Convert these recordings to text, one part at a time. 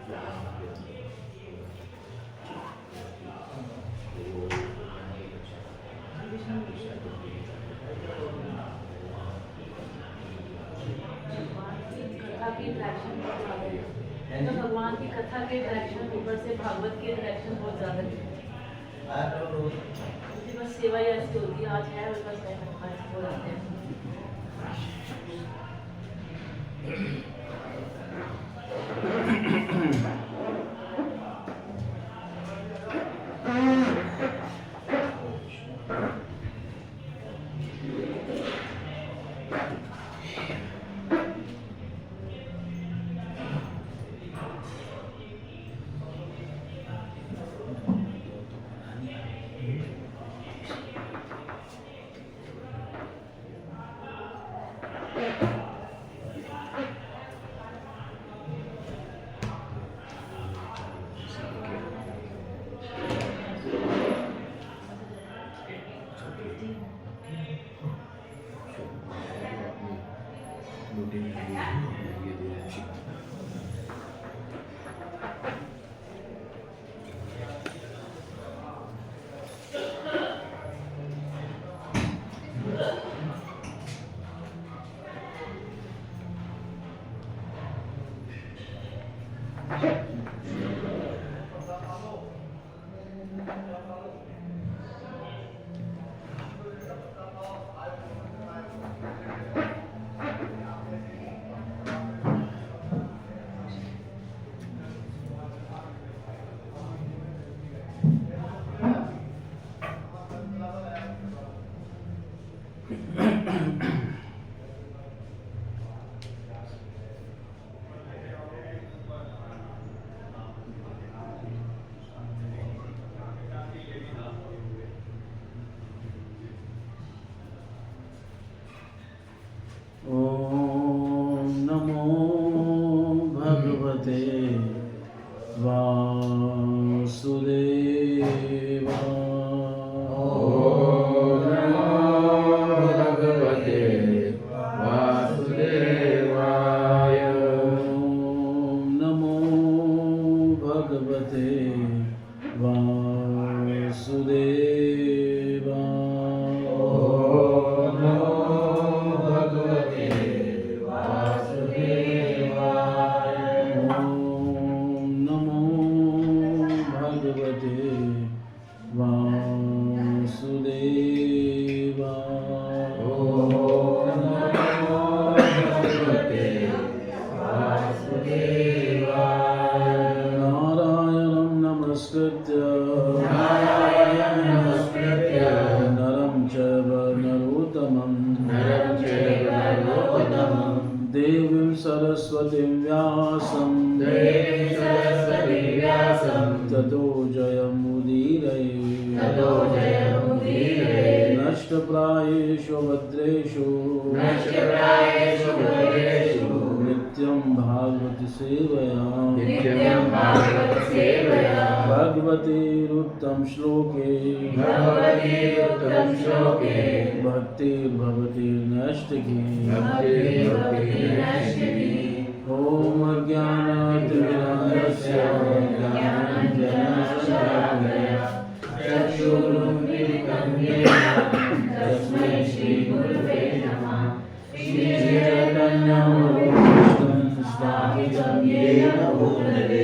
तो भगवान की कथा के डायरेक्शन ऊपर से भागवत के डायरेक्शन बहुत ज्यादा है। बस सेवा ही ऐसी होती है, आज है बस हो जाते हैं। नष्टप्रायेषु भद्रेषु नित्यं भागवत सेवया भगवतीरुत्तम श्लोके भक्तिर्भवति नष्टकी। ओम अज्ञानातिमिरान्धस्य ज्ञानाञ्जनशलाकया चक्षुरुन्मीलितं येन तस्मै श्रीगुरुवे नमः। श्रीचैतन्यमनोभीष्टं स्थापितं येन भूतले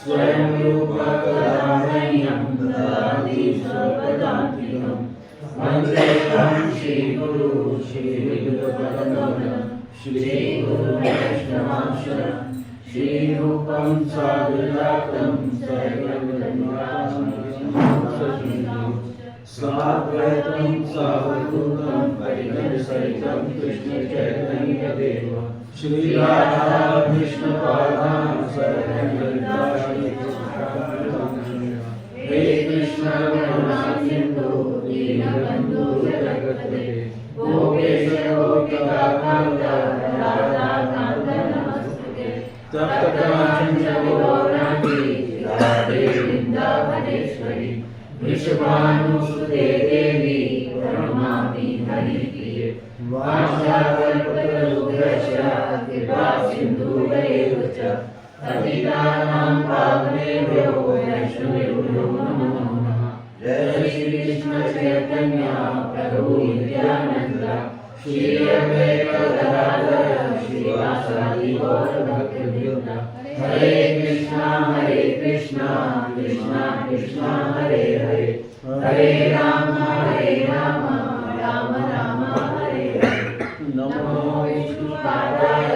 स्वयं रूपा कदा मह्यं ददाति स्वपदान्तिकं। वन्देऽहं श्रीगुरु श्रीयुतपदकमलं श्रीगुरुवैष्णवांश श्रीरूपं साग्रजातं साद्वैतं सावधूतं परिजनसहितं कृष्णचैतन्यदेव श्रीराधा कृष्णपादान् हे कृष्ण करुणा सिन्धु दीनबन्धु जगत्पते गोपेश गोपिकाकान्त राधाकान्त नमस्ते। तप्त काञ्चन गौराङ्गी राधे वृन्दावनेश्वरी वृषभानुसुते देवी प्रणमामि हरिप्रिये। वाञ्छाकल्पतरुभ्यश्च कृपा सिन्धुभ्येव च पतितानां पावनेभ्यो वैष्णवेभ्यो नमो नमः। जय श्री कृष्ण चैतन्य प्रभु नित्यानंद श्री अद्वैत गदाधर श्रीवासादि गौर भक्तवृंद। हरे कृष्णा कृष्णा कृष्णा हरे हरे, हरे राम राम राम हरे हरे। नमो विष्णुपादाय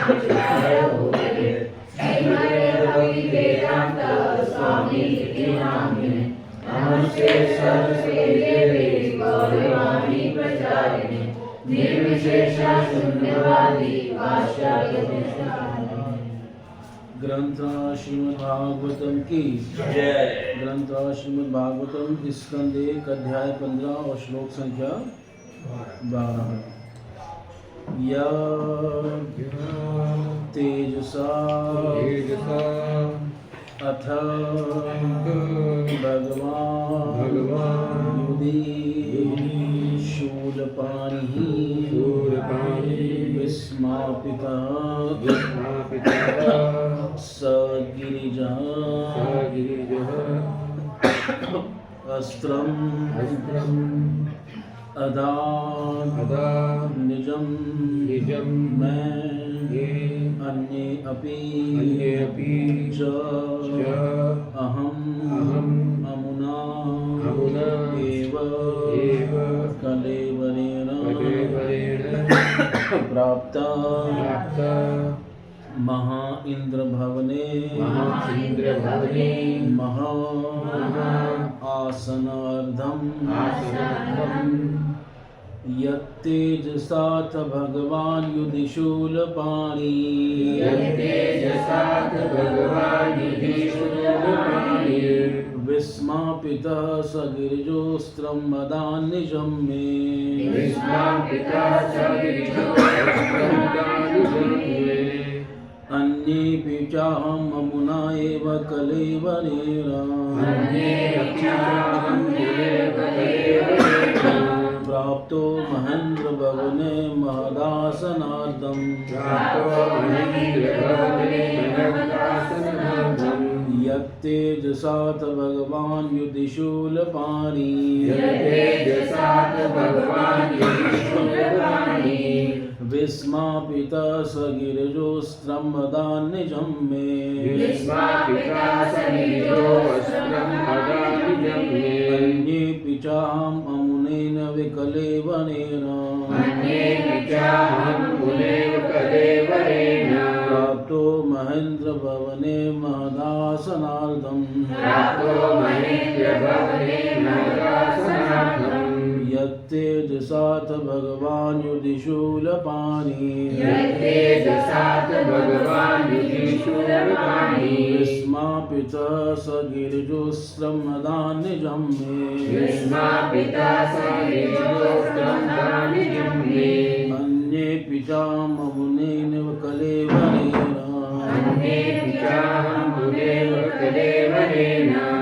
कृष्णाय भूतले श्रीमद् वेदांत स्वामी इति नामिने। नमस्ते सरस्वती देवे गौरवाणी प्रचारिणे निर्विशेष शून्यवादी पाश्चात्य। ग्रंथ श्रीमद् भागवतम की जय। ग्रंथ श्रीमद् भागवतम स्कंद 1 अध्याय 15 और श्लोक संख्या 12। या तेजसा अथ भगवान युधि शूलपाणि विस्मापितः स गिरिजः अस्त्रम् अदान् निजं मैं अन्ये अपि च अहम् अमुना एव कलेवरेण प्राप्ता महा इंद्र भवने महा आसनार्धम यत्तेजसाथ भगवान युधिशूलपाणि विस्मापितः स गिरिजोस्त्रं मदान्निजं मे अन्येऽपि चाहम् अमुना एव कलेवरेण प्राप्तो महेन्द्र भवने महदासनार्थम् यत्तेजसाथ भगवान युधिशूलपाणि विस्मापितः स गिरिजोस्त्रं मदान्निजं मे अन्येऽपि चाहम् अमुनेन विकलेवरेण प्राप्तो महेन्द्र भवने महदासनार्थम् यत्तेजसाथ भगवान युधिशूलपाणि विस्मापितः स गिरिजोस्त्रं मदान्निजं मे अन्येऽपि चाहममुनेन कलेवरेण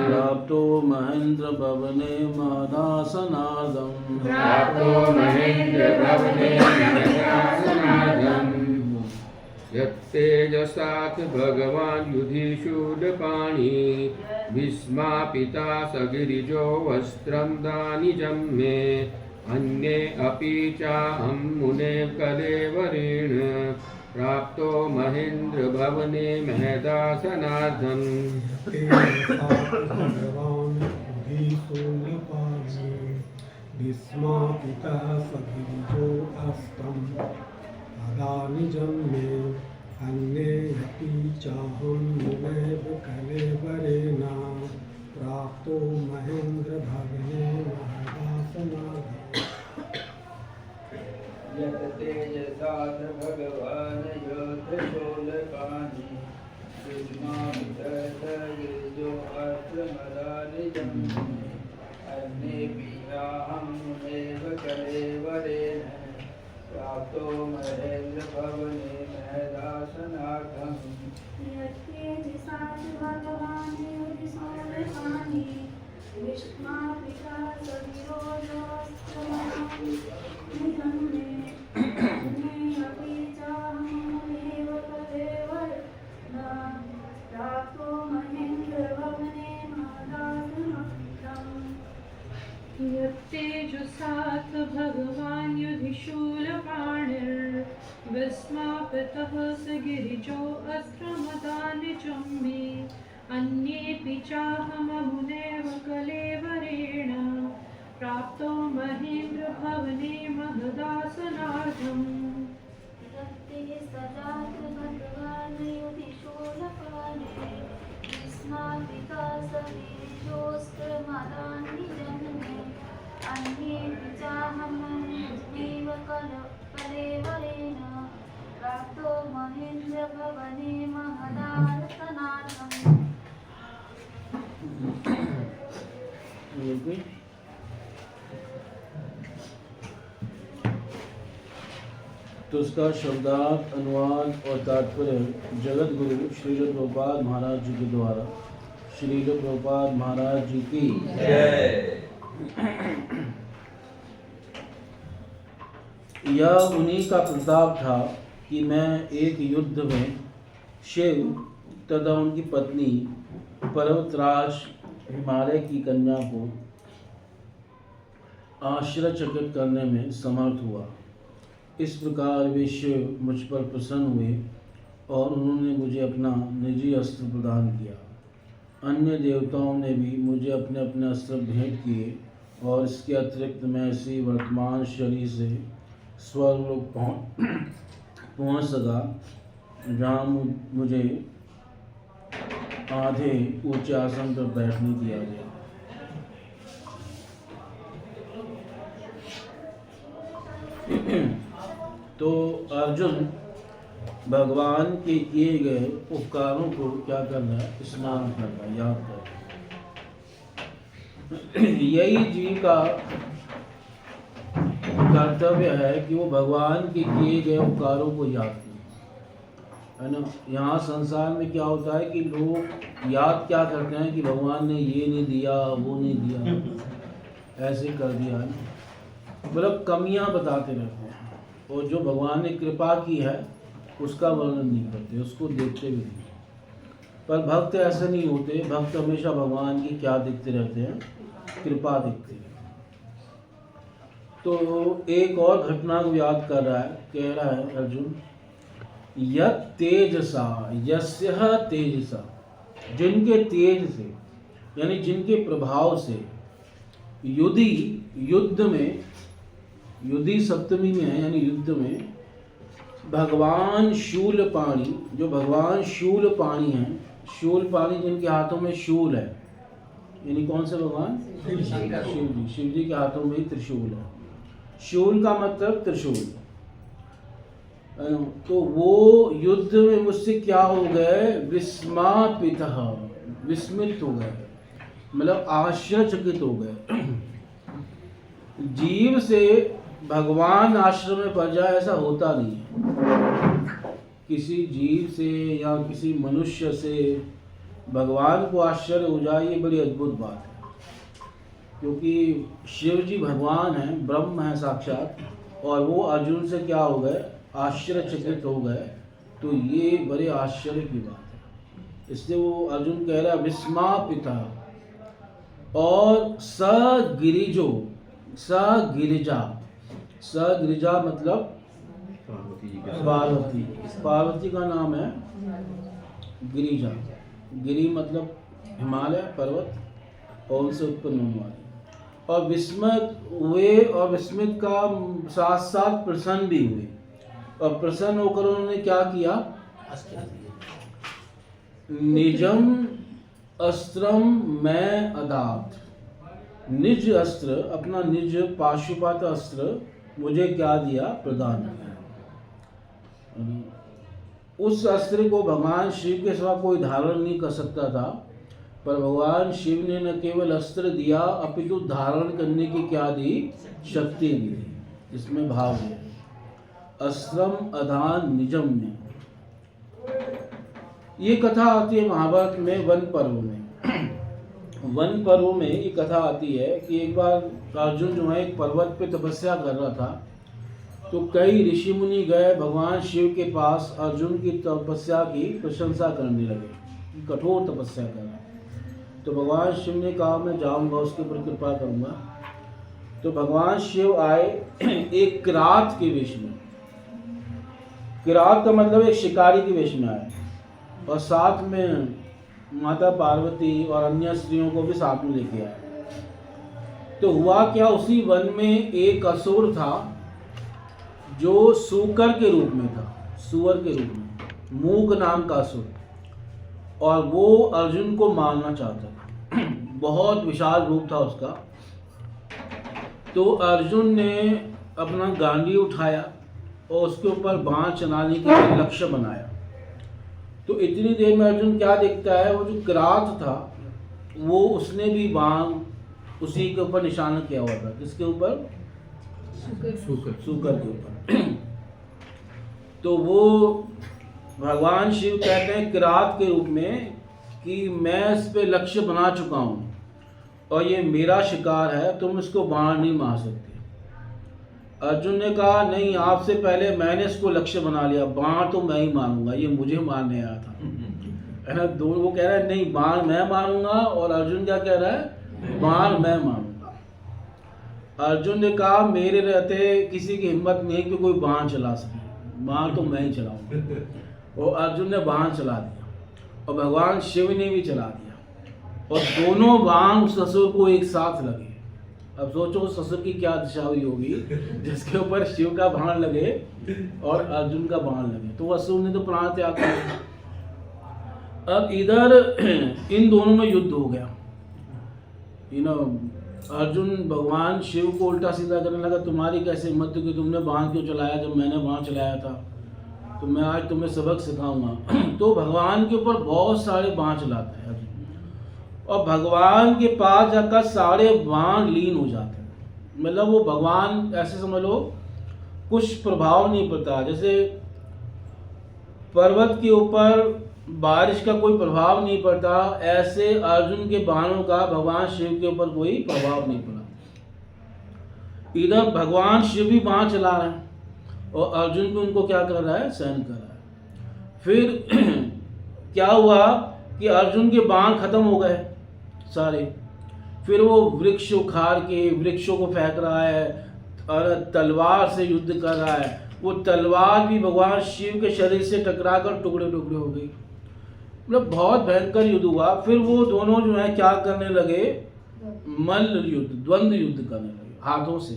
प्राप्तो महेन्द्र भवने महदासनार्थम् यत्तेजसाथ भगवान युधिशूलपाणि विस्मापिता स गिरिजो वस्त्रं दानिजं मे अन्ये अपि चाहं मुने कलेवरेण प्राप्तो महेन्द्र भवने महदासनार्थम् विस्मापितः स गिरिजो अस्त्रं मदानिजं मे अन्ये अपि चाहं मुनैव कलेवरेण प्राप्तो महेन्द्र भवने महदासनार्थम् यत्तेजसाथ भगवान युधिशूलपाणि विस्मापितः स गिरिजो अस्त्रं मदान्निजं मे अन्येऽपि चाहं मुनैव कलेवरेण प्राप्तो महेन्द्र भवने महदासनार्थम् यत्तेजसाथ भगवान युधिशूलपाणि विस्मापितः स गिरिजो अस्त्रं मदान्निजं मे अन्ये अपि चाहं मुनैव कलेवरेण भारतः स गिरिजो अस्त्रमदानिचं मे अन्येऽपि चाहममुनेव कलेवरेण प्राप्तो महेन्द्रभवने महदासनार्थम् रक्ते सजात भगवान् युधिशूलपाणे स्मापिता सवीर्योऽस्त्रमदान्निजन्मे अन्येऽपि चाहममुनेव कलेवरेण प्राप्तो महेन्द्रभवने महदासनार्थम्। तो उसका शब्दार्थ, अनुवाद और तात्पर्य जगत गुरु श्रील प्रभुपाद महाराज जी के द्वारा श्रील प्रभुपाद महाराज जी की जय। यह उन्हीं का प्रताप था कि मैं एक युद्ध में शिव तथा उनकी पत्नी पर्वतराज हिमालय की कन्या को आश्चर्यचकित करने में समर्थ हुआ। इस प्रकार वे शिव मुझ पर प्रसन्न हुए और उन्होंने मुझे अपना निजी अस्त्र प्रदान किया। अन्य देवताओं ने भी मुझे अपने अपने अस्त्र भेंट किए और इसके अतिरिक्त मैं इसी वर्तमान शरीर से स्वर्गलोक पहुँच सका, जहाँ मुझे आधे ऊंचे आसन पर बैठने दिया गया। तो अर्जुन भगवान के किए गए उपकारों को क्या करना है? स्मरण करना, याद करना। यही जीव का कर्तव्य है कि वो भगवान के किए गए उपकारों को याद करें, है ना। यहाँ संसार में क्या होता है कि लोग याद क्या करते हैं कि भगवान ने ये नहीं दिया, वो नहीं दिया, ऐसे कर दिया, मतलब कमियाँ बताते रहते हैं। और जो भगवान ने कृपा की है उसका वर्णन नहीं करते, उसको देखते भी नहीं। पर भक्त ऐसे नहीं होते, भक्त हमेशा भगवान की क्या देखते रहते हैं? कृपा देखते हैं। तो एक और घटना को याद कर रहा है, कह रहा है अर्जुन, यत् तेजसा यस्य तेजसा, जिनके तेज से यानी जिनके प्रभाव से युधि युद्ध में, युधि सप्तमी में है यानी युद्ध में, भगवान शूलपाणी, जो भगवान शूलपाणी हैं, शूलपाणी जिनके हाथों में शूल है, यानी कौन से भगवान? शिव जी। शिव जी के हाथों में ही त्रिशूल है। शूल का मतलब त्रिशूल। तो वो युद्ध में मुझसे क्या हो गए? विस्मापितः, विस्मित हो गए, मतलब आश्चर्यचकित हो गए। जीव से भगवान आश्रम में पड़ जाए ऐसा होता नहीं है। किसी जीव से या किसी मनुष्य से भगवान को आश्चर्य हो जाए, ये बड़ी अद्भुत बात है। क्योंकि शिव जी भगवान हैं, ब्रह्म हैं साक्षात, और वो अर्जुन से क्या हो गए? आश्चर्यचकित हो गए। तो ये बड़े आश्चर्य की बात है। इसलिए वो अर्जुन कह रहा है विस्मापिता। और सगिरिजो, सगिरिजा, सगिरिजा मतलब पार्वती। पार्वती का नाम है गिरिजा। गिरि मतलब हिमालय पर्वत, और उनसे उत्पन्न होने वाली। और विस्मित हुए, और विस्मित का साथ साथ प्रसन्न भी हुए। और प्रसन्न होकर उन्होंने क्या किया? निजम अस्त्रम मैं अदात, निज अस्त्र, अपना निज पाशुपात अस्त्र मुझे क्या दिया? प्रदान किया। उस अस्त्र को भगवान शिव के सिवा कोई धारण नहीं कर सकता था, पर भगवान शिव ने न केवल अस्त्र दिया अपितु धारण करने की क्या दी? शक्ति भी दी। इसमें भाव है अस्त्रम अधान निजम में। ये कथा आती है महाभारत में वन पर्व में। वन पर्व में ये कथा आती है कि एक बार अर्जुन जो है एक पर्वत पे तपस्या कर रहा था, तो कई ऋषि मुनि गए भगवान शिव के पास, अर्जुन की तपस्या की प्रशंसा करने लगे, कठोर तपस्या कर रहा। तो भगवान शिव ने कहा मैं जाऊंगा, उसके ऊपर कृपा करूंगा। तो भगवान शिव आए एक किरात के वेश में, किरात का मतलब एक शिकारी के वेश में आए और साथ में माता पार्वती और अन्य स्त्रियों को भी साथ में लेके आए। तो हुआ क्या, उसी वन में एक असुर था जो सूकर के रूप में था, सुअर के रूप में, मूक नाम का असुर, और वो अर्जुन को मारना चाहता था। बहुत विशाल रूप था उसका। तो अर्जुन ने अपना गांडी उठाया और उसके ऊपर बाण चलाने के लिए लक्ष्य बनाया। तो इतनी देर में अर्जुन क्या देखता है, वो जो किरात था वो उसने भी बाण उसी के ऊपर निशाना किया हुआ था। किसके ऊपर? सूकर के ऊपर। तो वो भगवान शिव कहते हैं किरात के रूप में कि मैं इस पे लक्ष्य बना चुका हूँ और ये मेरा शिकार है, तुम इसको बाण नहीं मार सकते। अर्जुन ने कहा नहीं, आपसे पहले मैंने इसको लक्ष्य बना लिया, बाण तो मैं ही मारूंगा, ये मुझे मारने आया था, है ना। दोनों वो कह रहा है नहीं, बाण मैं मारूंगा, और अर्जुन क्या कह रहा है, बाण मैं मारूंगा। अर्जुन ने कहा मेरे रहते किसी की हिम्मत नहीं कि कोई बाण चला सके, बाण तो मैं ही चलाऊंगा। और अर्जुन ने बाण चला दिया और भगवान शिव ने भी चला दिया, और दोनों बाण उस असुर को एक साथ लगे। अब सोचो उस असुर की क्या दशा हुई होगी जिसके ऊपर शिव का बाण लगे और अर्जुन का बाण लगे। तो असुर ने तो प्राण त्याग किया। अब इधर इन दोनों में युद्ध हो गया। अर्जुन भगवान शिव को उल्टा सीधा करने लगा, तुम्हारी कैसे हिम्मत कि तुमने बाण क्यों चलाया जब मैंने बाण चलाया था, तो मैं आज तुम्हें सबक सिखाऊंगा। तो भगवान के ऊपर बहुत सारे बाण चलाता है अर्जुन, और भगवान के पास जाकर सारे बाण लीन हो जाते हैं। मतलब वो भगवान ऐसे समझ लो कुछ प्रभाव नहीं पड़ता। जैसे पर्वत के ऊपर बारिश का कोई प्रभाव नहीं पड़ता, ऐसे अर्जुन के बाणों का भगवान शिव के ऊपर कोई प्रभाव नहीं पड़ा। इधर भगवान शिव भी बाण चला रहे हैं और अर्जुन भी उनको क्या कर रहा है, सहन कर रहा है। फिर क्या हुआ कि अर्जुन के बाण खत्म हो गए सारे। फिर वो वृक्ष उखाड़ के वृक्षों को फेंक रहा है और तलवार से युद्ध कर रहा है। वो तलवार भी भगवान शिव के शरीर से टकरा कर टुकड़े टुकड़े हो गई। मतलब बहुत भयंकर युद्ध हुआ। फिर वो दोनों जो है क्या करने लगे, मल्ल युद्ध, द्वंद्व युद्ध करने लगे हाथों से।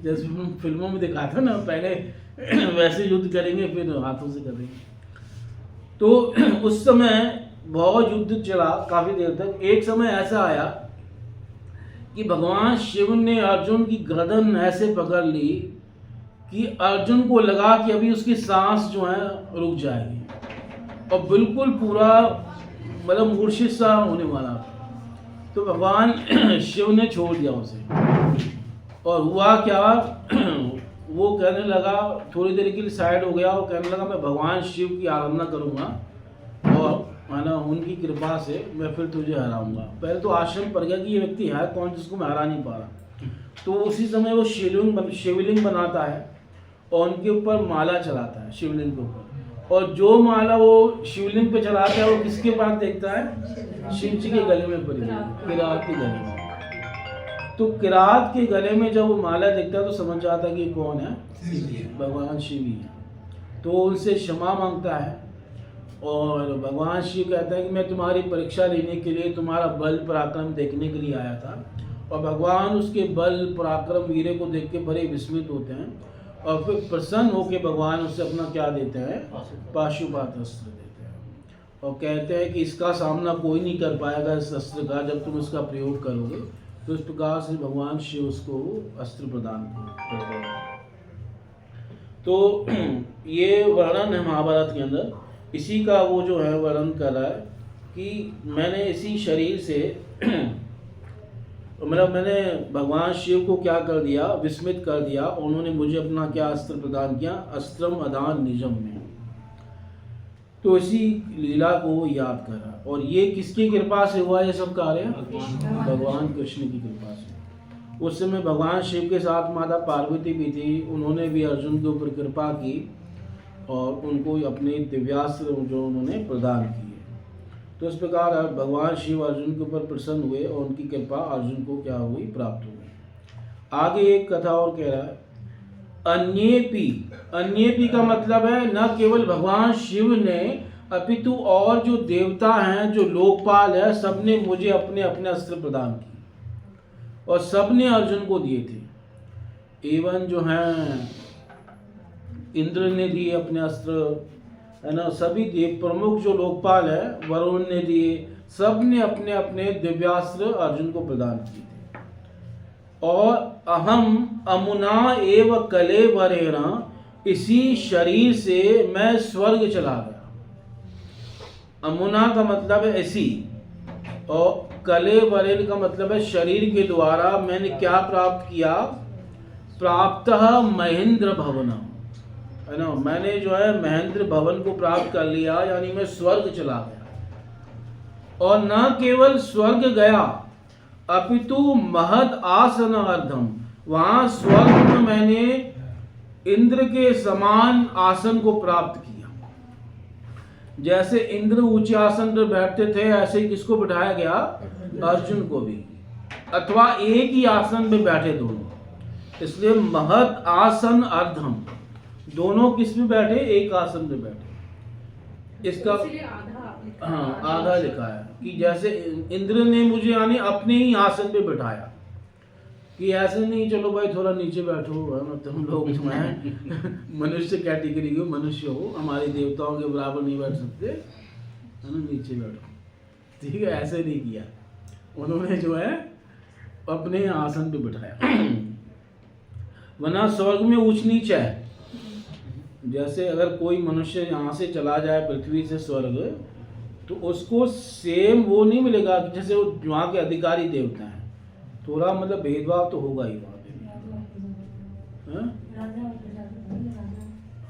जैसे फिल्मों में दिखाता ना, पहले वैसे युद्ध करेंगे फिर हाथों से करेंगे। तो उस समय बहुत युद्ध चला काफी देर तक। एक समय ऐसा आया कि भगवान शिव ने अर्जुन की गर्दन ऐसे पकड़ ली कि अर्जुन को लगा कि अभी उसकी सांस जो है रुक जाएगी और बिल्कुल पूरा मतलब मूर्छित सा होने वाला। तो भगवान शिव ने छोड़ दिया उसे। और हुआ क्या, वो कहने लगा, थोड़ी देर के लिए साइड हो गया और कहने लगा मैं भगवान शिव की आराधना करूँगा और माना उनकी कृपा से मैं फिर तुझे हराऊंगा। पहले तो आश्चर्य पड़ गया कि ये व्यक्ति है कौन जिसको मैं हरा नहीं पा रहा। तो उसी समय वो शिवलिंग बनाता है और उनके ऊपर माला चलाता है शिवलिंग के ऊपर। और जो माला वो शिवलिंग पे चलाता है वो किसके पास देखता है, शिव जी के गले में पड़ी है, किरात के गले में। तो किरात के गले में जब वो माला देखता है तो समझ जाता है कि कौन है, भगवान शिव ही है। तो उनसे क्षमा मांगता है और भगवान शिव कहता है कि मैं तुम्हारी परीक्षा लेने के लिए, तुम्हारा बल पराक्रम देखने के लिए आया था। और भगवान उसके बल पराक्रम वीरे को देख के बड़े विस्मित होते हैं और फिर प्रसन्न होकर भगवान उससे अपना क्या देते हैं, पाशुपात अस्त्र देते हैं और कहते हैं कि इसका सामना कोई नहीं कर पाएगा इस अस्त्र का, जब तुम इसका प्रयोग करोगे। तो इस प्रकार से भगवान शिव उसको अस्त्र प्रदान करते हैं। तो ये वर्णन है महाभारत के अंदर। इसी का वो जो है वर्णन कर रहा है कि मैंने इसी शरीर से मतलब मैंने भगवान शिव को क्या कर दिया, विस्मित कर दिया। उन्होंने मुझे अपना क्या अस्त्र प्रदान किया, अस्त्रम अदान निजम में। तो इसी लीला को याद करा। और ये किसकी कृपा से हुआ ये सब कार्य, भगवान कृष्ण की कृपा से। उस समय भगवान शिव के साथ माता पार्वती भी थी, उन्होंने भी अर्जुन के ऊपर कृपा की और उनको अपने दिव्यास्त्र जो उन्होंने प्रदान किए। तो इस प्रकार भगवान शिव अर्जुन के ऊपर प्रसन्न हुए और उनकी कृपा अर्जुन को क्या हुई, प्राप्त हो गई। आगे एक कथा और कह रहा है अन्येपि का मतलब है न केवल भगवान शिव ने अपितु और जो देवता हैं, जो लोकपाल है, सबने मुझे अपने अपने अस्त्र प्रदान किए और सबने अर्जुन को दिए थे। एवं जो हैं इंद्र ने दिए अपने अस्त्र, है ना, सभी देव प्रमुख जो लोकपाल है, वरुण ने दिए, सब ने अपने अपने दिव्यास्त्र अर्जुन को प्रदान किए थे। और अहम अमुना एव कलेवरेण, इसी शरीर से मैं स्वर्ग चला गया। अमुना का मतलब है ऐसी, और कलेवरेण का मतलब है शरीर के द्वारा मैंने क्या प्राप्त किया, प्राप्तः महेंद्र भवनम, है ना, मैंने जो है महेंद्र भवन को प्राप्त कर लिया, यानी मैं स्वर्ग चला गया। और न केवल स्वर्ग गया अपितु महद आसन अर्धम, वहां स्वर्ग में मैंने इंद्र के समान आसन को प्राप्त किया। जैसे इंद्र ऊंचे आसन पर बैठते थे, ऐसे ही किसको बिठाया गया, अर्जुन को भी, अथवा एक ही आसन पे बैठे दोनों, इसलिए महद आसन अर्धम, दोनों किस पे बैठे, एक आसन पे बैठे। इसका हाँ आधा लिखा है कि जैसे इंद्र ने मुझे यानी अपने ही आसन पे बिठाया, कि ऐसे नहीं चलो भाई थोड़ा नीचे बैठो, तुम लोग जो हैं मनुष्य कैटेगरी के मनुष्य हो, हमारे देवताओं के बराबर नहीं बैठ सकते, है ना, नीचे बैठो, ठीक है, ऐसे नहीं किया। उन्होंने जो है अपने आसन पे बिठाया। वरना स्वर्ग में ऊंच नीच है, जैसे अगर कोई मनुष्य यहाँ से चला जाए पृथ्वी से स्वर्ग, तो उसको सेम वो नहीं मिलेगा कि जैसे वो वहाँ के अधिकारी देवता हैं, थोड़ा मतलब भेदभाव तो होगा ही वहाँ पे भी,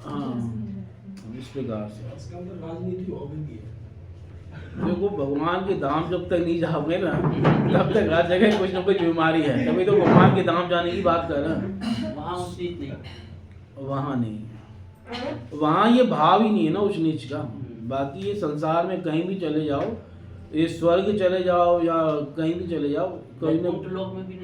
हाँ, इस प्रकार से इसके अंदर राजनीति हो भी है। देखो भगवान के धाम जब तक नहीं जाओगे ना, तब तक हर जगह कुछ ना कुछ बीमारी है, तभी तो भगवान के धाम जाने की बात कर रहे हैं। वहाँ नहीं, वहाँ ये भाव ही नहीं है ना उस नीच का। बाकी ये संसार में कहीं भी चले जाओ, ये स्वर्ग चले जाओ या कहीं भी चले जाओ, कहीं ना लोक में भी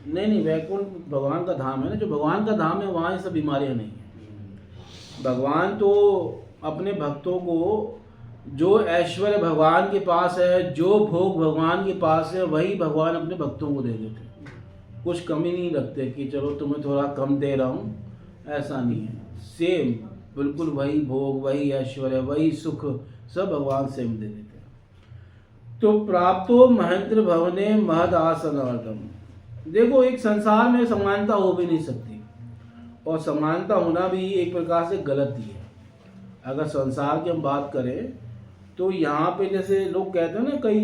नहीं नहीं, वैकुंठ भगवान का धाम है ना, जो भगवान का धाम है वहाँ ये सब बीमारियाँ नहीं है। भगवान तो अपने भक्तों को जो ऐश्वर्य भगवान के पास है, जो भोग भगवान के पास है, वही भगवान अपने भक्तों को दे देते, कुछ कमी नहीं रखते कि चलो तुम्हें थोड़ा कम दे रहा हूँ, ऐसा नहीं है। सेम बिल्कुल वही भोग, वही ऐश्वर्य, वही सुख सब भगवान सेम दे देते हैं। तो प्राप्तो महेंद्र भवने महद आसनार्थम। देखो एक संसार में समानता हो भी नहीं सकती, और समानता होना भी एक प्रकार से गलत ही है। अगर संसार की हम बात करें तो यहाँ पे जैसे लोग कहते हैं ना, कई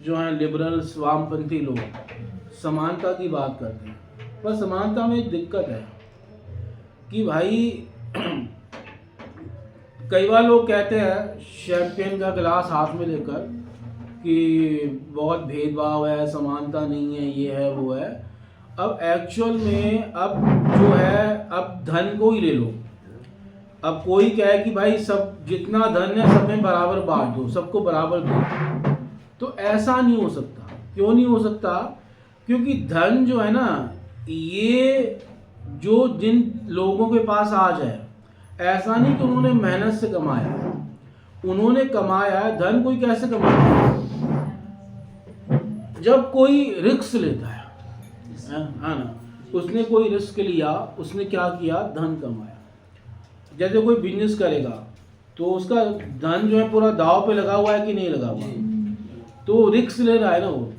जो हैं लिबरल्स वामपंथी लोग समानता की बात करते हैं, पर समानता में एक दिक्कत है कि भाई कई बार लोग कहते हैं शैंपेन का गिलास हाथ में लेकर कि बहुत भेदभाव है, समानता नहीं है, ये है वो है। अब एक्चुअल में अब जो है, अब धन को ही ले लो, अब कोई कहे कि भाई सब जितना धन है सब में बराबर बांट दो, सबको बराबर दो, तो ऐसा नहीं हो सकता। क्यों नहीं हो सकता? क्योंकि धन जो है ना, ये जो जिन लोगों के पास आ जाए, ऐसा नहीं कि उन्होंने मेहनत से कमाया, उन्होंने कमाया है। धन कोई कैसे कमाता है? जब कोई रिस्क लेता है ना, उसने कोई रिस्क लिया, उसने क्या किया, धन कमाया। जैसे कोई बिजनेस करेगा तो उसका धन जो है पूरा दाव पे लगा हुआ है कि नहीं लगा हुआ, तो रिस्क ले रहा है ना वो।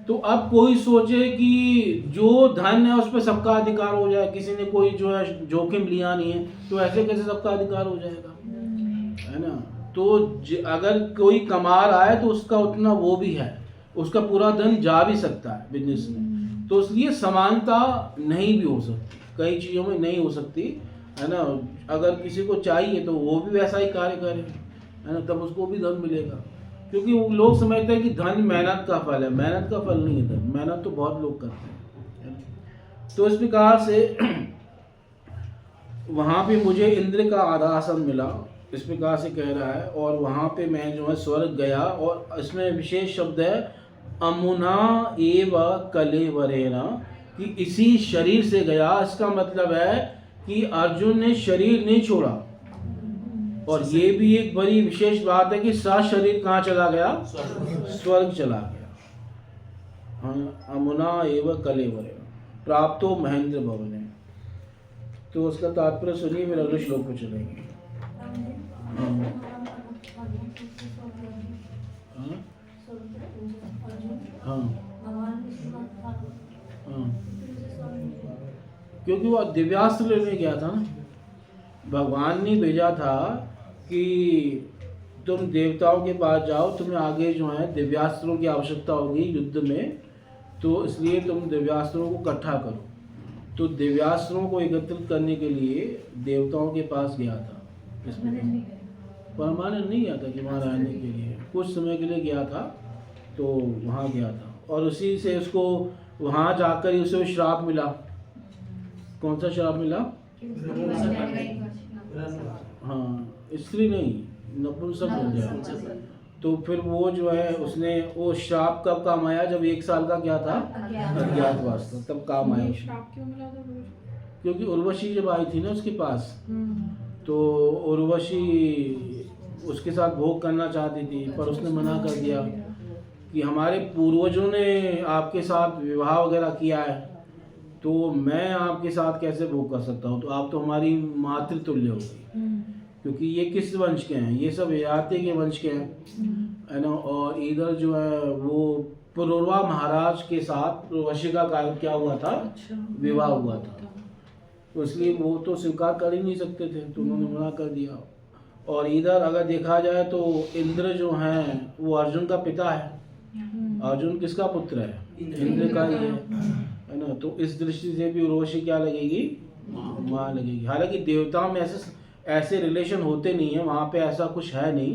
तो अब कोई सोचे कि जो धन है उस पर सबका अधिकार हो जाए, किसी ने कोई जो है जोखिम लिया नहीं है, तो ऐसे कैसे सबका अधिकार हो जाएगा, है ना। तो अगर कोई कमा रहा है तो उसका उतना वो भी है, उसका पूरा धन जा भी सकता है बिजनेस में। तो इसलिए समानता नहीं भी हो सकती, कई चीज़ों में नहीं हो सकती, है ना। अगर किसी को चाहिए तो वो भी वैसा ही कार्य करे, है ना, तब उसको भी धन मिलेगा। क्योंकि वो लोग समझते हैं कि धन मेहनत का फल है, मेहनत का फल नहीं है धन, मेहनत तो बहुत लोग करते हैं। तो इस प्रकार से वहाँ पे मुझे इंद्र का आसन मिला, इस प्रकार से कह रहा है। और वहाँ पे मैं जो है स्वर्ग गया, और इसमें विशेष शब्द है अमुना एव कलेवरेण, कि इसी शरीर से गया, इसका मतलब है कि अर्जुन ने शरीर नहीं छोड़ा। और ये भी एक बड़ी विशेष बात है कि शरीर कहाँ चला गया? स्वर्ग चला गया। अमुना एवं कलेवर प्राप्तो महेंद्र भवने। तो उसका तात्पर्य सुनिए, फिर अगले श्लोक पे चलेंगे। क्योंकि वो दिव्यास्त्र लेने गया था ना, भगवान ने भेजा था कि तुम देवताओं के पास जाओ, तुम्हें आगे जो है दिव्यास्त्रों की आवश्यकता होगी युद्ध में, तो इसलिए तुम दिव्यास्त्रों को इकट्ठा करो। तो दिव्यास्त्रों को एकत्रित करने के लिए देवताओं के पास गया था। इसमें परमानेंट नहीं गया था कि वहाँ रहने के लिए, कुछ समय के लिए गया था, तो वहाँ गया था। और उसी से उसको वहाँ जाकर ही उसे श्राप मिला। कौन सा श्राप मिला? हाँ, स्त्री नहीं, नपुंसक हो गया। तो फिर वो जो है उसने वो श्राप कब काम आया? जब 1 साल का क्या था? अज्ञातवास था, तब काम आया। श्राप क्यों मिला था? क्योंकि उर्वशी जब आई थी ना उसके पास, तो उर्वशी उसके साथ भोग करना चाहती थी, पर उसने मना कर दिया कि हमारे पूर्वजों ने आपके साथ विवाह वगैरह किया है, तो मैं आपके साथ कैसे भोग कर सकता हूँ? तो आप तो हमारी मातृतुल्य होगी। क्योंकि ये किस वंश के हैं? ये सब ययाति के वंश के हैं, है ना। और इधर जो है वो पुरुरवा महाराज के साथ वशिका का क्या हुआ था? विवाह हुआ था। तो इसलिए वो तो स्वीकार कर ही नहीं सकते थे, तो उन्होंने मना कर दिया। और इधर अगर देखा जाए तो इंद्र जो हैं वो अर्जुन का पिता है। अर्जुन किसका पुत्र है? इंद्र का ही है ना। तो इस दृष्टि से भी उर्वशी क्या लगेगी? माँ लगेगी। हालांकि देवताओं में ऐसे रिलेशन होते नहीं है, वहाँ पे ऐसा कुछ है नहीं,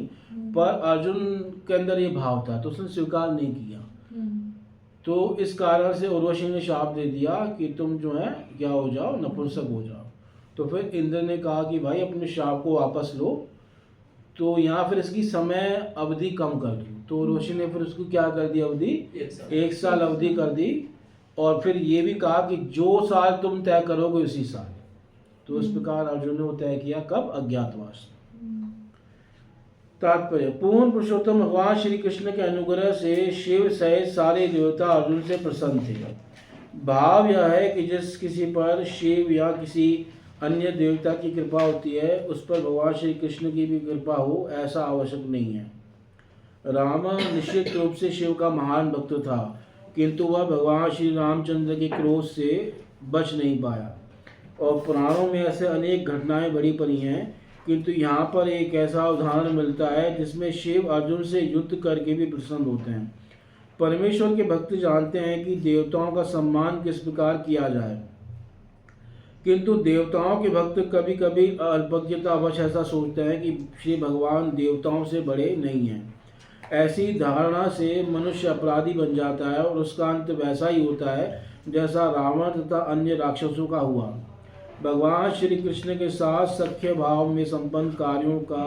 पर अर्जुन के अंदर ये भाव था, तो उसने स्वीकार नहीं किया। तो इस कारण से उर्वशी ने शाप दे दिया कि तुम जो है क्या हो जाओ? नपुंसक हो जाओ। तो फिर इंद्र ने कहा कि भाई अपने शाप को वापस लो, तो यहाँ फिर इसकी समय अवधि कम कर दी। तो उर्वशी ने फिर उसको क्या कर दी? अवधि 1 साल अवधि कर दी। और फिर ये भी कहा कि जो साल तुम तय करोगे उसी साल। तो इस प्रकार अर्जुन ने वो तय किया। कब? अज्ञातवास। तात्पर्य, पूर्ण पुरुषोत्तम भगवान श्री कृष्ण के अनुग्रह से शिव सहित सारे देवता अर्जुन से प्रसन्न थे। भाव यह है कि जिस किसी पर शिव या किसी अन्य देवता की कृपा होती है, उस पर भगवान श्री कृष्ण की भी कृपा हो, ऐसा आवश्यक नहीं है। राम निश्चित रूप से शिव का महान भक्त था, किंतु वह भगवान श्री रामचंद्र के क्रोध से बच नहीं पाया। और पुराणों में ऐसे अनेक घटनाएं बड़ी पड़ी हैं, किंतु यहाँ पर एक ऐसा उदाहरण मिलता है जिसमें शिव अर्जुन से युद्ध करके भी प्रसन्न होते हैं। परमेश्वर के भक्त जानते हैं कि देवताओं का सम्मान किस प्रकार किया जाए, किंतु देवताओं के भक्त कभी कभी अल्पज्ञतावश ऐसा सोचते हैं कि श्री भगवान देवताओं से बड़े नहीं हैं। ऐसी धारणा से मनुष्य अपराधी बन जाता है और उसका अंत वैसा ही होता है जैसा रावण तथा अन्य राक्षसों का हुआ। भगवान श्री कृष्ण के साथ सख्य भाव में संपन्न कार्यों का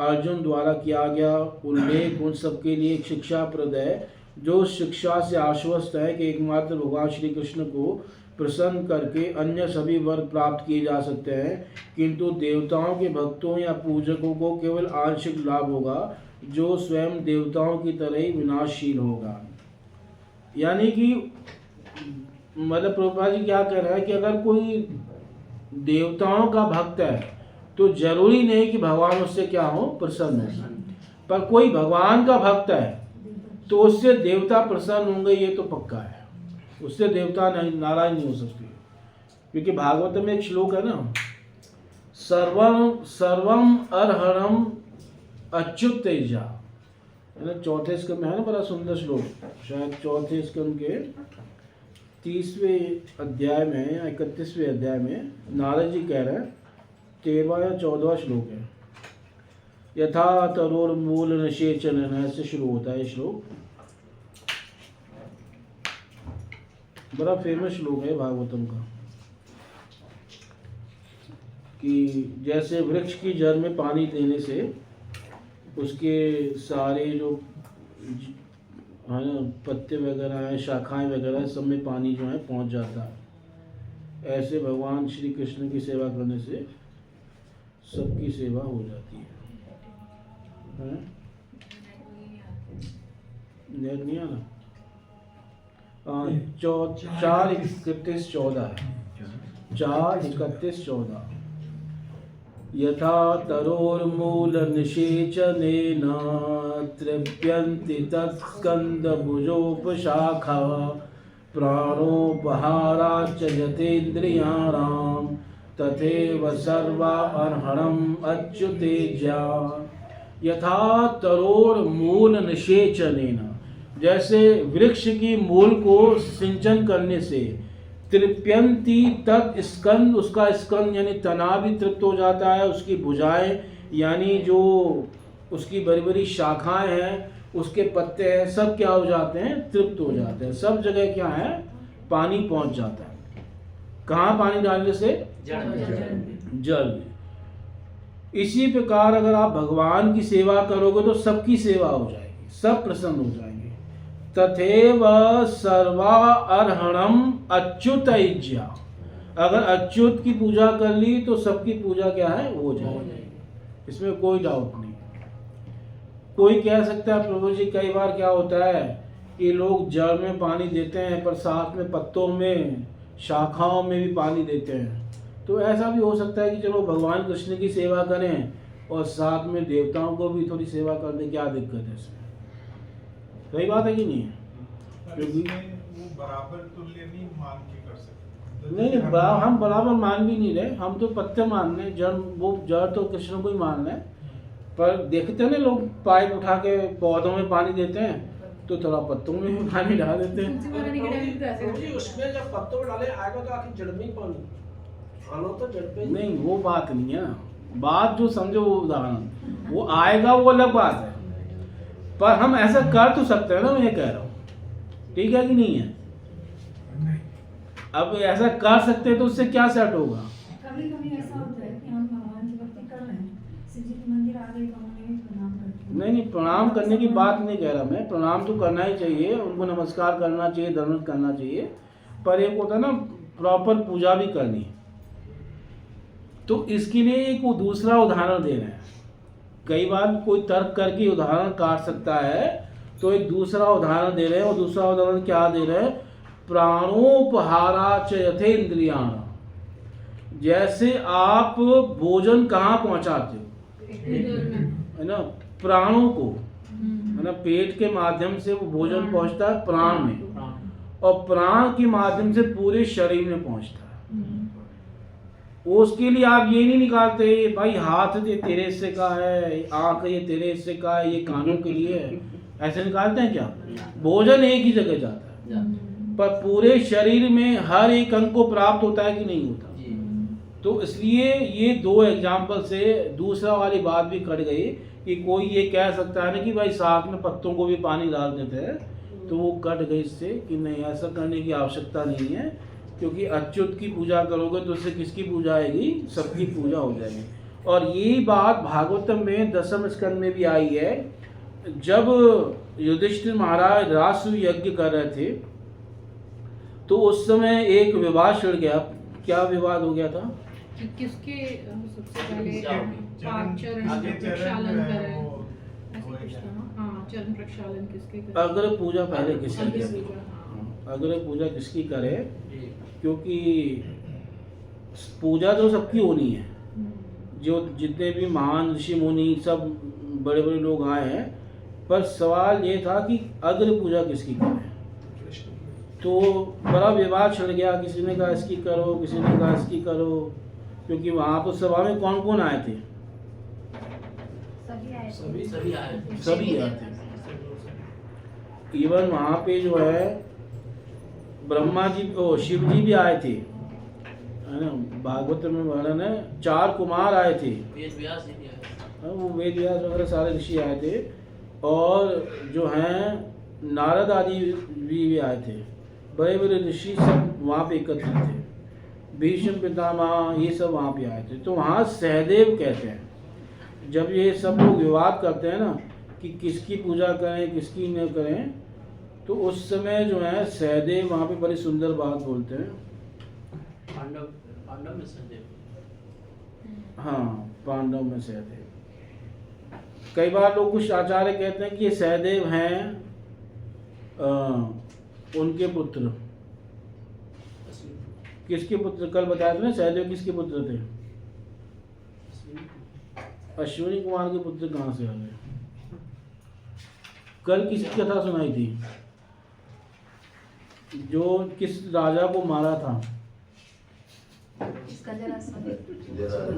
अर्जुन द्वारा किया गया उल्लेख उन सबके लिए एक शिक्षाप्रद है, जो शिक्षा से आश्वस्त है कि एकमात्र भगवान श्री कृष्ण को प्रसन्न करके अन्य सभी वर प्राप्त किए जा सकते हैं, किंतु देवताओं के भक्तों या पूजकों को केवल आंशिक लाभ होगा, जो स्वयं देवताओं की तरह ही विनाशशील होगा। यानी कि मतलब प्रभुपाद जी क्या कह रहा है कि अगर कोई देवताओं का भक्त है तो जरूरी नहीं कि भगवान उससे क्या हो? प्रसन्न हो। पर कोई भगवान का भक्त है तो उससे देवता प्रसन्न होंगे, ये तो पक्का है। उससे देवता नाराज नहीं हो सकते, क्योंकि भागवत में एक श्लोक है ना, सर्वम अर्हणम अच्युत तेजा, है ना, 4थे स्कंद में है ना, बड़ा सुंदर श्लोक, शायद 4थे स्कंद के 30वें अध्याय में या 31वें अध्याय में नारद जी कह रहे हैं, 13वां या 14वां श्लोक है। यथा तरोर्मूल निषेचन, ऐसे शुरू होता है श्लोक, बड़ा फेमस श्लोक है भागवतम का, कि जैसे वृक्ष की जड़ में पानी देने से उसके सारे जो है ना, पत्ते वगैरह हैं, शाखाएं वगैरह, सब में पानी जो है पहुंच जाता है। ऐसे भगवान श्री कृष्ण की सेवा करने से सबकी सेवा हो जाती है। नेट नहीं आना। 4:31-14 4:31-14 यथा तरोर्मूलनिषेचनेन तृप्यन्ति तत्स्कन्धभुजोपशाखा प्राणोपहाराच्च यतेन्द्रियाणां तथैव सर्वार्हणम् अच्युतेज्या। यथा तरोर्मूलनिषेचनेन, जैसे वृक्ष की मूल को सिंचन करने से तृप्यंती तत् स्कंद, उसका स्कंद यानी तना भी तृप्त हो जाता है, उसकी भुजाएं यानी जो उसकी बड़ी बड़ी शाखाएं हैं, उसके पत्ते हैं, सब क्या हो जाते हैं, तृप्त हो जाते हैं। सब जगह क्या है, पानी पहुंच जाता है। कहाँ पानी डालने से? जल में। इसी प्रकार अगर आप भगवान की सेवा करोगे तो सबकी सेवा हो जाएगी, सब प्रसन्न हो जाएंगे। तथैव सर्वा अर्हणम अच्युतैज्या, अगर अच्युत की पूजा कर ली तो सबकी पूजा क्या है, हो जाएगी, इसमें कोई डाउट नहीं। कोई कह सकता है प्रभु जी कई बार क्या होता है कि लोग जड़ में पानी देते हैं पर साथ में पत्तों में, शाखाओं में भी पानी देते हैं। तो ऐसा भी हो सकता है कि चलो भगवान कृष्ण की सेवा करें और साथ में देवताओं को भी थोड़ी सेवा कर दें, क्या दिक्कत है इसमें? सही बात है कि नहीं है? क्योंकि वो बराबर तुल्य नहीं मान के कर सकते। नहीं, हम बराबर मान भी नहीं रहे, हम तो पत्ते मान रहे हैं, जड़, वो जड़ तो कृष्ण को ही मान रहे हैं। पर देखते हैं ना लोग पाइप उठा के पौधों में पानी देते हैं तो थोड़ा पत्तों में भी पानी डाल देते हैं। उसमें जब पत्तों में डाले आएगा तो आखिर जड़ में ही पानी, खाना तो जड़ पे ही। नहीं, वो बात नहीं है ना, बात जो समझो वो उदाहरण, वो आएगा वो अलग बात है, पर हम ऐसा कर तो सकते हैं ना, मैं ये कह रहा हूँ, ठीक है कि नहीं है? अब ऐसा कर सकते हैं तो उससे क्या सेट होगा? कभी कभी ऐसा होता है कि हम भगवान की भक्ति कर रहे हैं, शिव जी के मंदिर आ गए तो उन्हें प्रणाम करते हैं। नहीं, प्रणाम करने की बात नहीं कह रहा मैं, प्रणाम तो करना ही चाहिए, उनको नमस्कार करना चाहिए, दंडवत करना चाहिए, पर एक होता है ना प्रॉपर पूजा भी करनी है। तो इसके लिए एक वो दूसरा उदाहरण दे रहे हैं। कई बार कोई तर्क करके उदाहरण काट सकता है, तो एक दूसरा उदाहरण दे रहे हैं। और दूसरा उदाहरण क्या दे रहे हैं? प्राणोपहाराच यथेन्द्रियाणां, जैसे आप भोजन कहाँ पहुँचाते हो, है ना, प्राणों को, है ना, पेट के माध्यम से वो भोजन पहुँचता है प्राण में, और प्राण के माध्यम से पूरे शरीर में पहुँचता है। उसके लिए आप ये नहीं निकालते भाई हाथ ये तेरे हिस्से का है, आँख ये तेरे हिस्से का है, ये कानों के लिए है, ऐसे निकालते हैं क्या? भोजन एक ही जगह जाता है, पर पूरे शरीर में हर एक अंग को प्राप्त होता है कि नहीं होता? तो इसलिए ये दो एग्जाम्पल से दूसरा वाली बात भी कट गई कि कोई ये कह सकता है ना कि भाई साथ में पत्तों को भी पानी डाल देते हैं, तो वो कट गई इससे कि नहीं, ऐसा करने की आवश्यकता नहीं है, क्योंकि अच्युत की पूजा करोगे तो उससे किसकी पूजा आएगी? सबकी पूजा हो जाएगी। और यही बात भागवतम में 10वें स्कंद में भी आई है। जब युधिष्ठिर महाराज राष्ट्र यज्ञ कर रहे थे तो उस समय एक विवाद छिड़ गया। क्या विवाद हो गया था? कि किसके सबसे पहले चरण प्रक्षालन करें, ऐसा कुछ था ना? हाँ, चरण प्रक्षालन किसके करें? अग्र पूजा पहले किसकी अग्र करे? पूजा, हाँ। अग्र पूजा किसकी करे? क्योंकि पूजा तो सबकी होनी है, जो जितने भी महान ऋषि मुनि सब बड़े बड़े लोग आए हैं, पर सवाल ये था कि अग्र पूजा किसकी करें। तो बड़ा विवाद छिड़ गया, किसी ने कहा इसकी करो, किसी ने कहा इसकी करो, क्योंकि वहाँ पर सभा में कौन कौन आए थे? सभी आए सभी आए थे। इवन वहाँ पे जो है ब्रह्मा जी शिव जी भी आए थे, है ना, भागवत में वर्णन है, 4 कुमार आए थे, वो वेद व्यास वगैरह सारे ऋषि आए थे, और जो हैं नारद आदि भी आए थे, बड़े बड़े ऋषि सब वहाँ पे एकत्रित थे, भीष्म पितामह ये सब वहाँ पे आए थे। तो वहाँ सहदेव कहते हैं, जब ये सब लोग विवाद करते हैं ना कि किसकी पूजा करें किसकी न करें, तो उस समय जो है सहदेव वहाँ पे बड़ी सुंदर बात बोलते हैं। पांडव में सहदेव, हाँ, पांडव में सहदेव। कई बार लोग कुछ आचार्य कहते हैं कि ये सहदेव हैं उनके पुत्र। किसके पुत्र? कल बताया था ना सहदेव किसके पुत्र थे? अश्विनी कुमार के पुत्र कहाँ से आ गए? कल किसकी कथा सुनाई थी? जो किस राजा को मारा था? इसका जरासंध।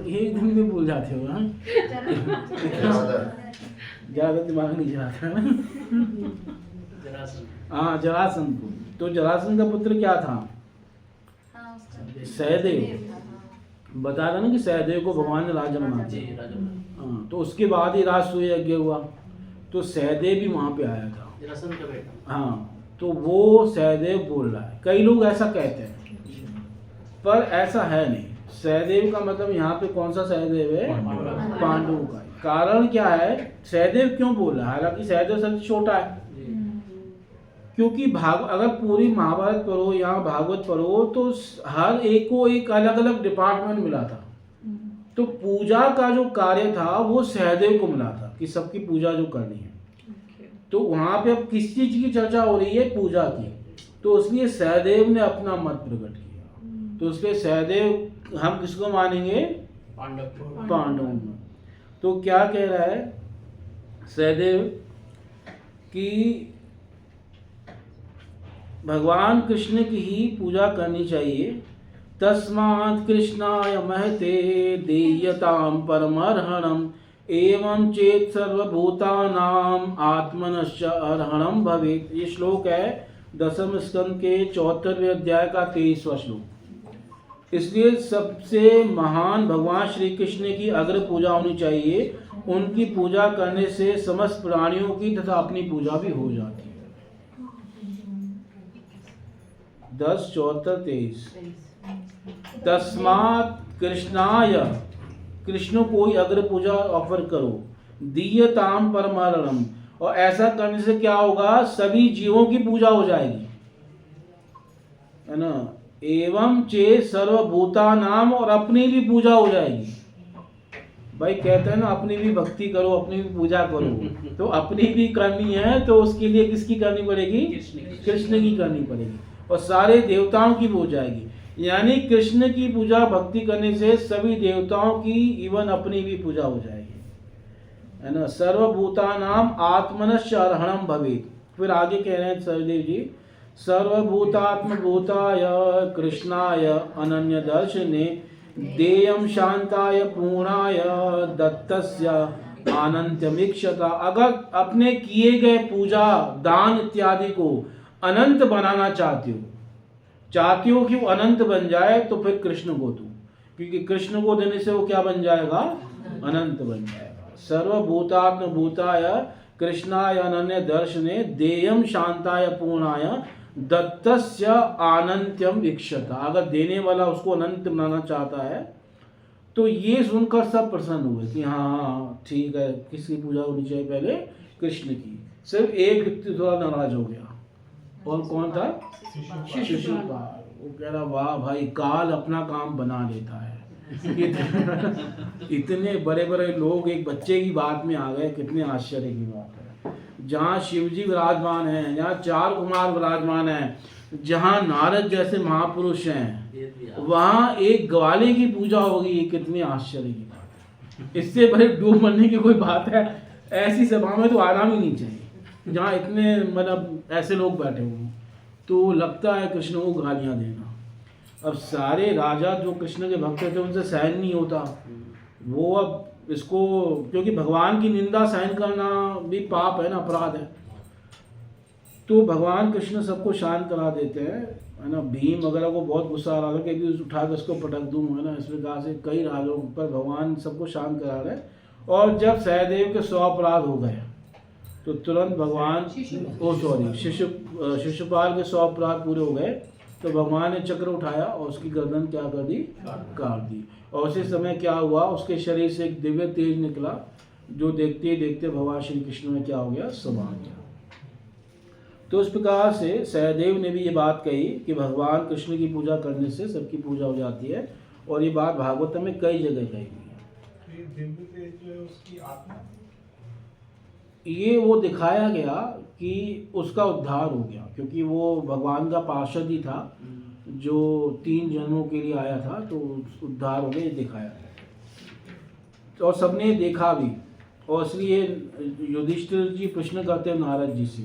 एक दिन में भूल जाते हो। हाँ, ज्यादा दिमाग नहीं चलाता ना। हाँ, जरासंध को। तो जरासंध का पुत्र क्या था? हाँ, उसका सहदेव। बता रहा ना कि सहदेव को भगवान ने राजा बना दिया। हाँ, तो उसके बाद ही राजसूय यज्ञ हुआ, तो सहदेव भी वहाँ पे आया था। जरासंध का बेटा। हाँ, तो वो सहदेव बोल रहा है। कई लोग ऐसा कहते हैं, पर ऐसा है नहीं। सहदेव का मतलब यहाँ पे कौन सा सहदेव है? पांडवों का। कारण क्या है? सहदेव क्यों बोल रहा है? हालांकि सहदेव सबसे छोटा है, क्योंकि अगर पूरी महाभारत पढ़ो या भागवत पढ़ो तो हर एक को एक अलग अलग डिपार्टमेंट मिला था। तो पूजा का जो कार्य था वो सहदेव को मिला था कि सबकी पूजा जो करनी है। तो वहाँ पे अब किस चीज की चर्चा हो रही है? पूजा की। तो इसलिए सहदेव ने अपना मत प्रकट किया। तो उसके सहदेव हम किसको मानेंगे? पांडवों में। तो क्या कह रहा है सहदेव कि भगवान कृष्ण की ही पूजा करनी चाहिए। तस्मात् कृष्णाय महते देयताम परमर्हणम एवं चेत सर्वभूतानाम आत्मनश्च अर्हणम भवेत। ये श्लोक है 10वें स्कंद के 74वें अध्याय का 23वां श्लोक। इसलिए सबसे महान भगवान श्री कृष्ण की अग्र पूजा होनी चाहिए। उनकी पूजा करने से समस्त प्राणियों की तथा अपनी पूजा भी हो जाती है। 10, 74, 23। तस्मात् कृष्णाय, कृष्ण को ही अग्र पूजा ऑफर करो। दीयताम परमारणम, और ऐसा करने से क्या होगा? सभी जीवों की पूजा हो जाएगी, है ना। एवं चे सर्वभूता नाम, और अपनी भी पूजा हो जाएगी। भाई कहते हैं ना, अपनी भी भक्ति करो, अपनी भी पूजा करो। तो अपनी भी करनी है तो उसके लिए किसकी करनी पड़ेगी? कृष्ण की करनी पड़ेगी। और सारे देवताओं की हो जाएगी। यानी कृष्ण की पूजा भक्ति करने से सभी देवताओं की, इवन अपनी भी पूजा हो जाएगी, है ना। सर्वभूतानाम आत्मनश्च अर्हणम भवेत। फिर आगे कह रहे हैं सहदेव जी, सर्वभूतात्मभूताय कृष्णाय अनन्य दर्शने देयम शांताय पूर्णाय दत्तस्य अनंत्यमीक्षता। अगर अपने किए गए पूजा दान इत्यादि को अनंत बनाना चाहते हो कि वो अनंत बन जाए, तो फिर कृष्ण को दो, क्योंकि कृष्ण को देने से वो क्या बन जाएगा? अनंत बन जाएगा। सर्वभूतात्म भूताय कृष्णाय अनन्य दर्शने देयम शांताय पूर्णाय दत्तस्य अनंत्यम इक्षता। अगर देने वाला उसको अनंत बनाना चाहता है तो ये सुनकर सब प्रसन्न हुए कि हाँ ठीक है, किसकी पूजा होनी चाहिए? पहले कृष्ण की। सिर्फ एक व्यक्ति थोड़ा नाराज हो गया, और कौन था? शिशुपाल। वो कह रहा वाह भाई, काल अपना काम बना लेता है। इतने बड़े बड़े लोग एक बच्चे की बात में आ गए, कितने आश्चर्य की बात है। जहाँ शिवजी विराजमान हैं, जहाँ 4 कुमार विराजमान हैं, जहाँ नारद जैसे महापुरुष हैं, वहाँ एक ग्वाले की पूजा होगी, कितने आश्चर्य की बात है। इससे बड़े डूब मरने की कोई बात है? ऐसी सभा में तो आराम ही नहीं चाहिए, जहाँ इतने मतलब ऐसे लोग बैठे हुए। तो लगता है कृष्ण को गालियाँ देना। अब सारे राजा जो कृष्ण के भक्त थे उनसे सहन नहीं होता। वो अब इसको, क्योंकि भगवान की निंदा सहन करना भी पाप है ना, अपराध है। तो भगवान कृष्ण सबको शांत करा देते हैं, है ना। भीम वगैरह को बहुत गुस्सा आ रहा था कि उठा कर उसको पटक दूँ, है ना। इस प्रकार से कई राजों पर भगवान सबको शांत करा रहे। और जब सहदेव के 100 अपराध हो गए तो तुरंत भगवान शिशुपाल के 100 अपराध पूरे हो गए, तो भगवान ने चक्र उठाया और उसकी गर्दन क्या कर दी? काट दी। और उसी समय क्या हुआ? उसके शरीर से एक दिव्य तेज निकला, जो देखते ही देखते भगवान श्री कृष्ण में क्या हो गया? समा गया। तो उस प्रकार से सहदेव ने भी ये बात कही कि भगवान कृष्ण की पूजा करने से सबकी पूजा हो जाती है, और ये बात भागवत में कई जगह कही गई है। ये दिव्य तेज जो है उसकी आत्मा, ये वो दिखाया गया कि उसका उद्धार हो गया, क्योंकि वो भगवान का पार्षद ही था जो 3 जन्मों के लिए आया था, तो उद्धार हो गया, ये दिखाया गया। और सबने देखा भी, और इसलिए युधिष्ठिर जी प्रश्न करते हैं नारद जी से,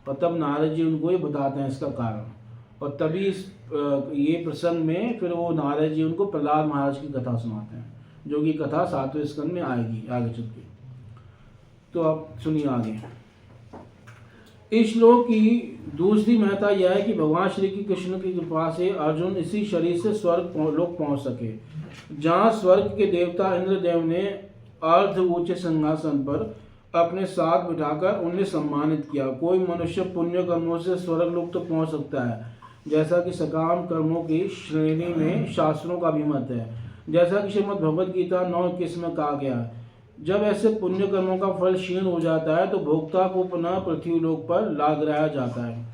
और तब नारद जी उनको ये बताते हैं इसका कारण, और तभी ये प्रसंग में फिर वो नारद जी उनको प्रहलाद महाराज की कथा सुनाते हैं, जो कि कथा 7वें स्कंद में आएगी आगे चल के। तो आप सुनिए आगे। इस श्लोक की दूसरी महत्ता यह है कि भगवान श्री कृष्ण की कृपा से अर्जुन इसी शरीर से स्वर्ग लोक पहुंच सके, जहां स्वर्ग के देवता इंद्रदेव ने अर्ध ऊंचे सिंहासन पर अपने साथ बिठाकर उन्हें सम्मानित किया। कोई मनुष्य पुण्य कर्मों से स्वर्ग लोक तो पहुंच सकता है, जैसा कि सकाम कर्मों की श्रेणी में शास्त्रों का भी मत है, जैसा कि श्रीमद् भगवद गीता 9:21 में कहा गया है। जब ऐसे पुण्य कर्मों का फल क्षीण हो जाता है तो भोक्ता को पुनः पृथ्वी लोक पर ला गिराया जाता है।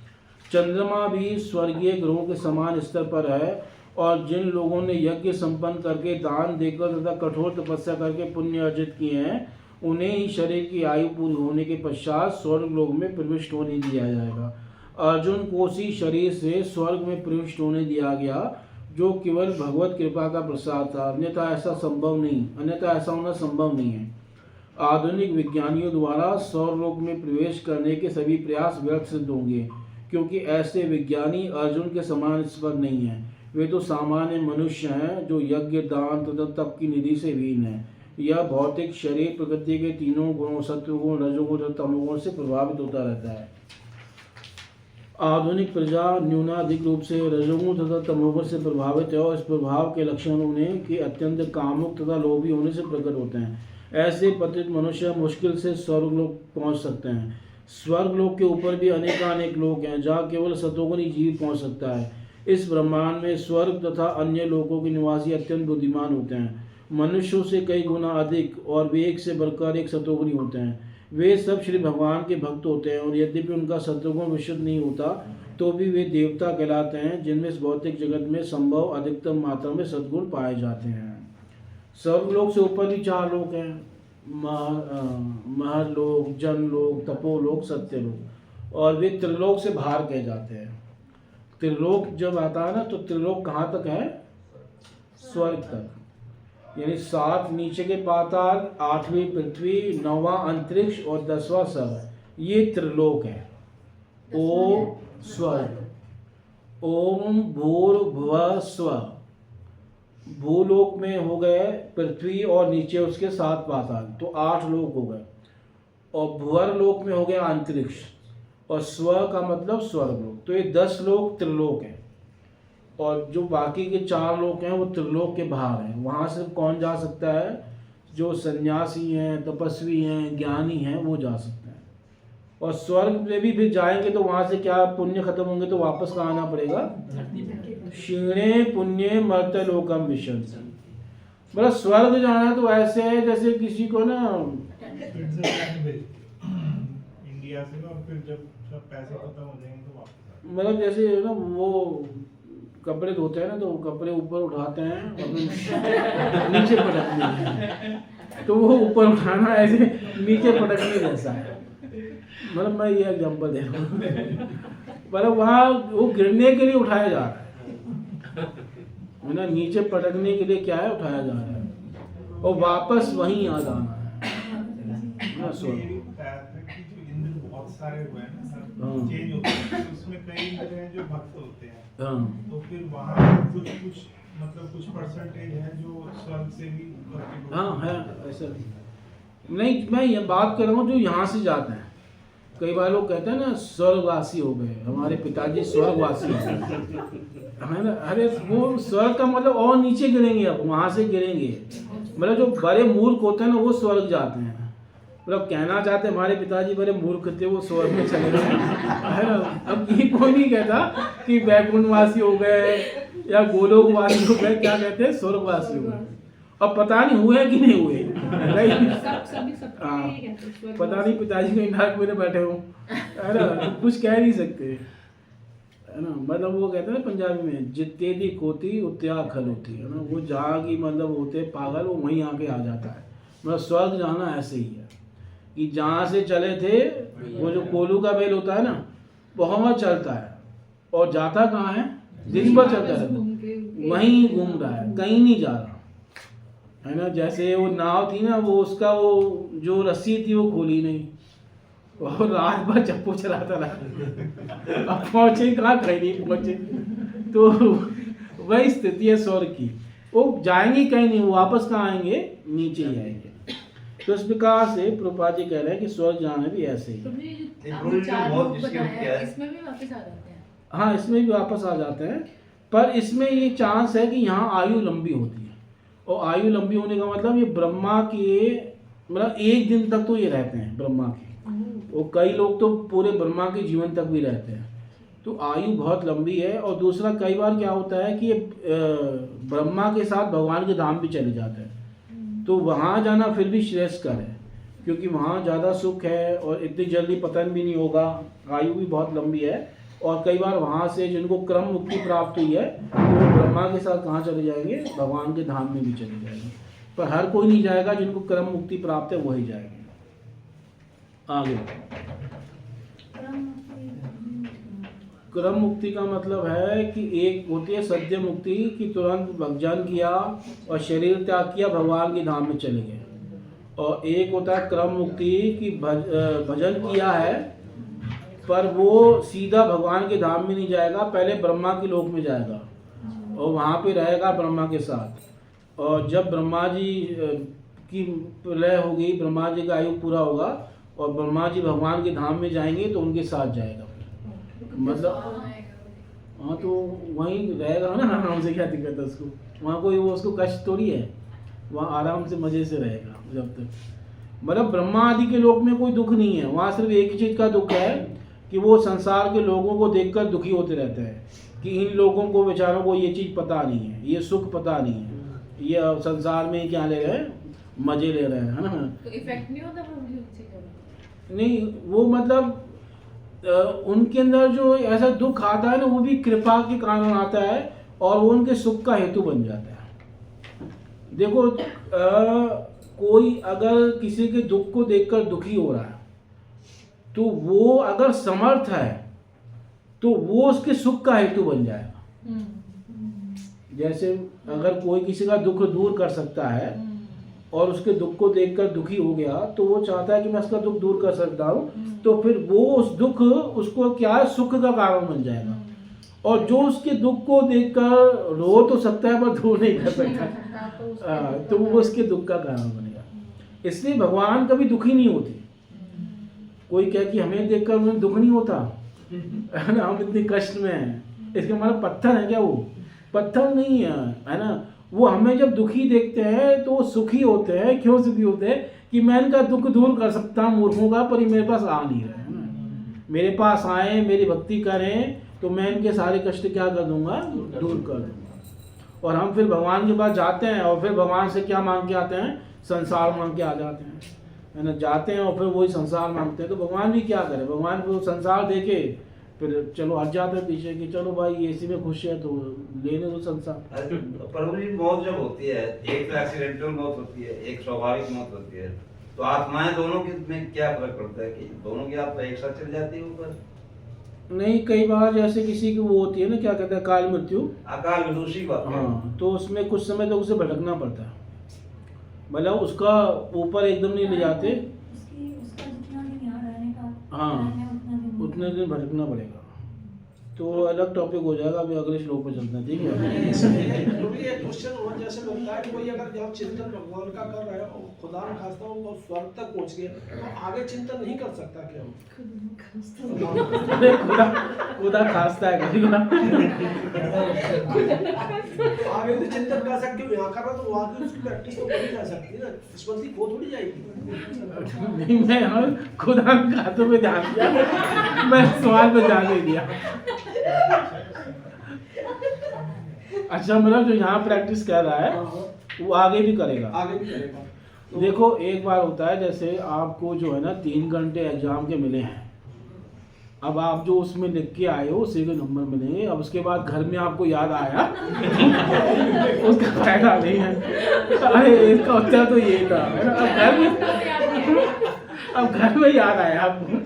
चंद्रमा भी स्वर्गीय ग्रहों के समान स्तर पर है, और जिन लोगों ने यज्ञ संपन्न करके दान देकर तथा कठोर तपस्या करके पुण्य अर्जित किए हैं, उन्हें ही शरीर की आयु पूरी होने के पश्चात स्वर्ग लोक में प्रविष्ट होने दिया जाएगा। अर्जुन को उसी शरीर से स्वर्ग में प्रविष्ट होने दिया गया, जो केवल भगवत कृपा का प्रसाद था, अन्यथा ऐसा होना संभव नहीं है। आधुनिक विज्ञानियों द्वारा स्वर्गलोक में प्रवेश करने के सभी प्रयास व्यर्थ सिद्ध होंगे, क्योंकि ऐसे विज्ञानी अर्जुन के समान स्पर्ध नहीं हैं। वे तो सामान्य मनुष्य हैं जो यज्ञ दान तथा तप की निधि से हीन है। यह भौतिक शरीर प्रकृति के 3 गुणों सत्वगुण रजोगुण तथा तमोगुण से प्रभावित होता रहता है। आधुनिक प्रजा न्यूनाधिक रूप से रजोगुण तथा तमोगुण से प्रभावित है, और इस प्रभाव के लक्षण उन्हें कि अत्यंत कामुक तथा लोभी होने से प्रकट होते हैं। ऐसे पतित मनुष्य मुश्किल से स्वर्गलोक पहुंच सकते हैं। स्वर्गलोक के ऊपर भी अनेकानेक लोक हैं, जहाँ केवल सतोगुणी जीव पहुंच सकता है। इस ब्रह्मांड में स्वर्ग तथा अन्य लोकों के निवासी अत्यंत बुद्धिमान होते हैं, मनुष्यों से कई गुना अधिक, और वे एक से बढ़कर एक सतोगुणी होते हैं। वे सब श्री भगवान के भक्त होते हैं, और यद्यपि उनका सत्वगुण विशुद्ध नहीं होता तो भी वे देवता कहलाते हैं, जिनमें इस भौतिक जगत में संभव अधिकतम मात्रा में सद्गुण पाए जाते हैं। स्वर्गलोक से ऊपर भी 4 लोक हैं, महरलोक, जनलोक, तपोलोक, सत्यलोक, और वे त्रिलोक से बाहर कहे जाते हैं। त्रिलोक जब आता है ना, तो त्रिलोक कहाँ तक है? स्वर्ग तक, यानी 7 नीचे के पाताल, 8वीं पृथ्वी, 9वां अंतरिक्ष और 10वां सब, ये त्रिलोक है। ओम स्वर्ग, ओम भूर्भुवः स्वः, भूलोक में हो गए पृथ्वी और नीचे उसके 7 पाताल, तो 8 लोक हो गए, और भुवर लोक में हो गया अंतरिक्ष, और स्व का मतलब स्वर्ग लोक, तो ये 10 लोक त्रिलोक हैं। और जो बाकी के 4 लोक हैं वो त्रिलोक के बाहर हैं, वहाँ सिर्फ कौन जा सकता है? जो सन्यासी हैं, तपस्वी हैं, ज्ञानी हैं, वो जा सकते हैं। और स्वर्ग में भी फिर जाएंगे तो वहाँ से क्या पुण्य खत्म होंगे तो वापस कहाँ आना पड़ेगा? क्षीणे पुण्य मर्त्यलोकम विशंति। मतलब स्वर्ग जाना तो ऐसे है जैसे किसी को ना इंडिया से, और फिर जब सब पैसे खत्म हो जाएंगे तो वापस, मतलब जैसे ना वो कपड़े धोते हैं ना, तो कपड़े ऊपर उठाते हैं और नीचे पटकते हैं, तो वो ऊपर उठाना ऐसे नीचे पटकने जैसा है। मतलब मैं ये एग्जांपल दे रहा हूँ, मतलब वहाँ वो गिरने के लिए उठाया जा रहा है ना, नीचे पटकने के लिए क्या है? उठाया जा रहा है, और वापस वहीं आ जाना है। बहुत सारे हुए हैं ना, चेंज होते हैं, उसमें कई इंद्र हैं जो भक्त होते हैं, तो फिर वहाँ कुछ मतलब कुछ परसेंटेज है जो स्वर्ग से भी, हाँ है ऐसा नहीं। मैं ये बात कर रहा हूँ जो यहाँ से जाते हैं। कई बार लोग कहते हैं ना स्वर्गवासी हो गए, हमारे पिताजी स्वर्गवासी है ना। अरे वो स्वर्ग का मतलब और नीचे गिरेंगे, अब वहाँ से गिरेंगे। मतलब जो बड़े मूर्ख होते हैं ना वो स्वर्ग जाते हैं, मतलब कहना चाहते हैं हमारे पिताजी बड़े मूर्ख थे, वो स्वर्ग में चले गए है ना। अब ये कोई नहीं कहता कि वैकुंठवासी हो गए या गोलोकवासी हो गए, क्या कहते हैं? स्वर्गवासी हो गए। अब पता नहीं हुए कि नहीं हुए, पता नहीं पिताजी कहीं नरक में बैठे हो है ना, कुछ कह नहीं सकते, है ना। मतलब वो कहते हैं ना पंजाबी में, जितने दी खोती उत्या खल होती है ना। वो जहाँ की मतलब होते पागल, वो वहीं आके आ जाता है। मतलब स्वर्ग जाना ऐसे ही है कि जहाँ से चले थे, वो जो कोलू का बेल होता है ना, बहुत चलता है और जाता कहाँ है, दिन भर चलता रहता है, वहीं घूम रहा है, कहीं नहीं जा रहा, है ना। जैसे वो नाव थी ना, वो उसका वो जो रस्सी थी वो खोली नहीं, और रात भर चप्पू चलाता रहा, अब पहुंचे कहाँ, कहीं नहीं पहुंचे। तो वही स्थिति है स्वर्ग की, वो जाएंगे कहीं नहीं, वो वापस कहाँ आएंगे, नीचे ही आएंगे। तो इस प्रकार से प्रभुपाद जी कह रहे हैं कि स्वर्ग जाना भी ऐसे ही है। प्रभु जी, जो आपने 4 लोग बताया, इसमें भी वापस आ जाते हैं? हाँ, इसमें भी वापस आ जाते हैं, पर इसमें ये चांस है कि यहाँ आयु लंबी होती है। और आयु लंबी होने का मतलब ये ब्रह्मा के, मतलब 1 दिन तक तो ये रहते हैं ब्रह्मा के, और कई लोग तो पूरे ब्रह्मा के जीवन तक भी रहते हैं। तो आयु बहुत लंबी है। और दूसरा, कई बार क्या होता है कि ये ब्रह्मा के साथ भगवान के धाम भी चले जाते हैं, तो वहाँ जाना फिर भी श्रेष्ठकर है, क्योंकि वहाँ ज़्यादा सुख है और इतनी जल्दी पतन भी नहीं होगा, आयु भी बहुत लंबी है। और कई बार वहाँ से जिनको क्रम मुक्ति प्राप्त हुई है, तो वो ब्रह्मा के साथ कहाँ चले जाएंगे, भगवान के धाम में भी चले जाएंगे। पर हर कोई नहीं जाएगा, जिनको क्रम मुक्ति प्राप्त है वही जाएंगे। आगे क्रम मुक्ति का मतलब है कि एक होती है सद्य मुक्ति, कि तुरंत भजन किया और शरीर त्याग किया, भगवान के धाम में चले गए। और एक होता है क्रम मुक्ति कि भजन किया है पर वो सीधा भगवान के धाम में नहीं जाएगा, पहले ब्रह्मा के लोक में जाएगा और वहाँ पे रहेगा ब्रह्मा के साथ। और जब ब्रह्मा जी की प्रलय होगी, ब्रह्मा जी का आयु पूरा होगा और ब्रह्मा जी भगवान के धाम में जाएंगे तो उनके साथ जाएगा। मतलब हाँ, तो वहीं रहेगा ना आराम से, क्या दिक्कत है उसको, वहाँ कोई वो उसको कष्ट थोड़ी है, वहाँ आराम से मज़े से रहेगा जब तक। मतलब ब्रह्मा आदि के लोक में कोई दुख नहीं है, वहाँ सिर्फ एक ही चीज़ का दुख है कि वो संसार के लोगों को देखकर दुखी होते रहते हैं कि इन लोगों को बेचारों को ये चीज़ पता नहीं है, ये सुख पता नहीं है, ये संसार में क्या ले रहे हैं, मज़े ले रहे हैं, है ना। तो इफेक्ट नहीं होता प्रभु जी उससे? नहीं, वो मतलब उनके अंदर जो ऐसा दुख आता है ना, वो भी कृपा के कारण आता है और वो उनके सुख का हेतु बन जाता है। देखो कोई अगर किसी के दुख को देखकर दुखी हो रहा है, तो वो अगर समर्थ है तो वो उसके सुख का हेतु बन जाएगा। जैसे अगर कोई किसी का दुख दूर कर सकता है और उसके दुख को देखकर दुखी हो गया, तो वो चाहता है कि मैं उसका दुख दूर कर सकता हूँ, तो फिर वो उस दुख उसको क्या है, सुख का कारण बन जाएगा। और जो उसके दुख को देखकर रो तो सकता है पर दूर नहीं कर सकता, तो वो उसके दुख का कारण बनेगा। इसलिए भगवान कभी दुखी नहीं होते। कोई कहे कि हमें देखकर उन्हें दुख नहीं होता, है ना, हम इतने कष्ट में हैं, इसका मतलब पत्थर है क्या? वो पत्थर नहीं है ना। वो हमें जब दुखी देखते हैं तो वो सुखी होते हैं। क्यों सुखी होते हैं? कि मैं इनका दुख दूर कर सकता हूँ मूर्खों का, पर ये मेरे पास आ नहीं रहे, है ना। मेरे पास आए, मेरी भक्ति करें, तो मैं इनके सारे कष्ट क्या कर दूंगा, दूर कर दूंगा। और हम फिर भगवान के पास जाते हैं और फिर भगवान से क्या मांग के आते हैं, संसार मांग के आ जाते हैं, है ना। जाते हैं और फिर वही संसार मांगते हैं। तो भगवान भी क्या करे, भगवान को संसार देके फिर चलो हट जाते हैं पीछे कि चलो भाई इसी में खुश है तो लेने दो संसार। प्रभु जी, मौत जब होती है, एक तो एक्सीडेंटल मौत होती है, एक स्वाभाविक मौत होती है, तो आत्माएं दोनों के में क्या फर्क पड़ता है कि दोनों की आत्मा एक साथ चल जाती है ऊपर? नहीं, कई बार जैसे किसी की वो होती है ना, क्या कहते हैं, काल मृत्यु, अकाल मृत्यु बात है। हाँ, तो उसमें कुछ समय तक उसे भटकना पड़ता है। मतलब उसका ऊपर एकदम नहीं ले जाते, उसका जितना दिन यहाँ रहने का हाँ, उतने दिन भटकना पड़ेगा। तो अलग टॉपिक हो जाएगा, अभी अगले श्लोक पे चलते हैं, ठीक है। क्योंकि एक क्वेश्चन और जैसे लगता है कि कोई अगर जब चिंतन भगवान का कर रहा है और खुदा न खास्ता हो वो स्वर्ग तक पहुंच गए, तो आगे चिंतन नहीं कर सकता क्या? खुदा खास्ता है कभी आगे तो चिंतन कर सकते हो, यहाँ कर रहा तो वहाँ की उसकी प्रैक्टिस तो करी जा सकती है ना, स्मृति खो थोड़ी जाएगी। नहीं, मैं खुदा के हाथों में ध्यान दिया, मैं सवाल पे ध्यान नहीं दिया। अच्छा, मतलब जो यहाँ प्रैक्टिस कर रहा है वो आगे भी करेगा, आगे भी करेगा। देखो एक बार होता है, जैसे आपको जो है ना 3 घंटे एग्जाम के मिले हैं, अब आप जो उसमें लिख के आए हो उसी के नंबर मिलेंगे। अब उसके बाद घर में आपको याद आया उसका फायदा नहीं है। अरे इसका उत्तर तो ये था, है ना। अब घर में याद आया आपको।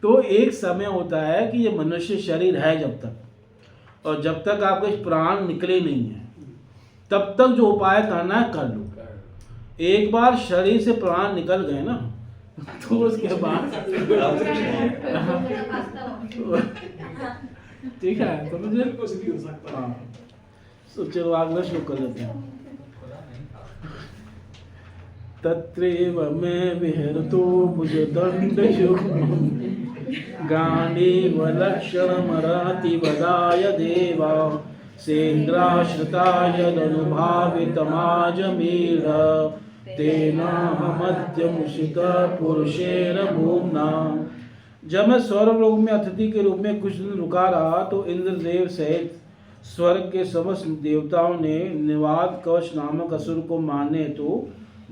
तो एक समय होता है कि ये मनुष्य शरीर है जब तक, और जब तक आपके प्राण निकले नहीं है तब तक जो उपाय करना है कर लो। एक बार शरीर से प्राण निकल गए ना तो उसके बाद ठीक है, तो मुझे कुछ भी हो सकता है। हाँ, तो चलो अगला श्लोक कर लेते हैं। तत्रैव मैं विहरतो भुजदण्डयुग्मं गाण्डीव लक्षणमराति वदाय देवा सेन्द्राश्रिता यदनुभावितमाजमीढ तेनाहमद्यमुषिता पुरुषेण भूम्ना। जब मैं स्वर्ग लोक में अतिथि के रूप में कुछ दिन रुका रहा तो इंद्रदेव सहित स्वर्ग के समस्त देवताओं ने निवात कवच नामक असुर को मारने हेतु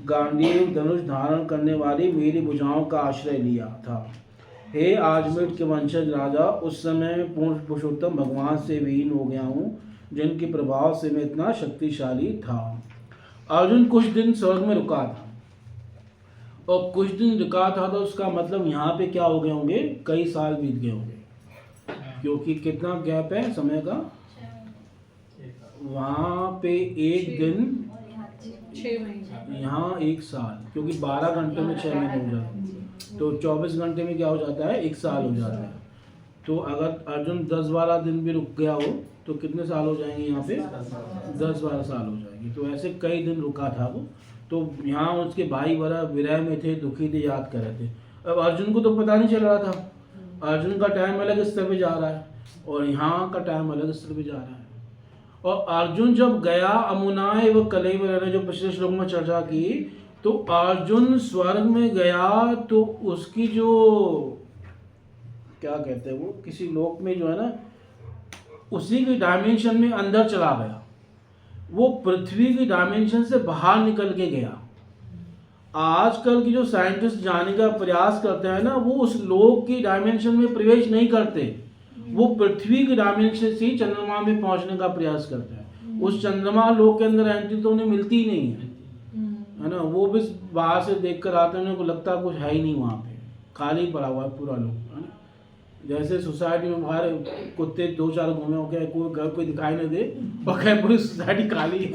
गांडीव धनुष धारण करने वाली मेरी भुजाओं का आश्रय लिया था। हे आजमीढ़ के वंशज राजा, उस समय मैं पूर्ण पुरुषोत्तम भगवान से विहीन हो गया हूँ जिनके प्रभाव से मैं इतना शक्तिशाली था। अर्जुन कुछ दिन स्वर्ग में रुका था, और कुछ दिन रुका था तो उसका मतलब यहाँ पे क्या हो गए होंगे, कई साल बीत गए होंगे, क्योंकि कितना गैप है समय का। वहाँ पे एक दिन 6 महीने, यहाँ 1 साल, क्योंकि 12 घंटे में 6 महीने हो जाते हैं, तो 24 घंटे में क्या हो जाता है, 1 साल हो जाता है। तो अगर अर्जुन 10-12 दिन भी रुक गया हो तो कितने साल हो जाएंगे यहाँ पे, 10-12 साल हो जाएंगे। तो ऐसे कई दिन रुका था वो। तो यहाँ उसके भाई बड़ा विरह में थे, दुखी थे, याद कर रहे थे। अब अर्जुन को तो पता नहीं चल रहा था, अर्जुन का टाइम अलग स्तर पे जा रहा है और यहाँ का टाइम अलग स्तर पे जा रहा है। और अर्जुन जब गया अमुनाय व कलेव ने जो पिछले श्लोक में चर्चा की, तो अर्जुन स्वर्ग में गया तो उसकी जो क्या कहते हैं वो, किसी लोक में जो है ना उसी की डायमेंशन में अंदर चला गया, वो पृथ्वी की डायमेंशन से बाहर निकल के गया। आजकल की जो साइंटिस्ट जाने का प्रयास करते हैं ना, वो उस लोक की डायमेंशन में प्रवेश नहीं करते, वो पृथ्वी की डायमेंशन से ही चंद्रमा में पहुंचने का प्रयास करते हैं। उस चंद्रमा लोक के अंदर एंट्री तो उन्हें मिलती ही नहीं है ना। वो भी बाहर से देख कर आते हैं, उनको लगता कुछ है ही नहीं वहाँ पे, खाली पड़ा हुआ है पूरा लोक, है ना। जैसे सोसाइटी में बाहर कुत्ते 2-4 घूमे हो गए, कोई घर कोई दिखाई न दे और कहीं पूरी सोसाइटी खाली है।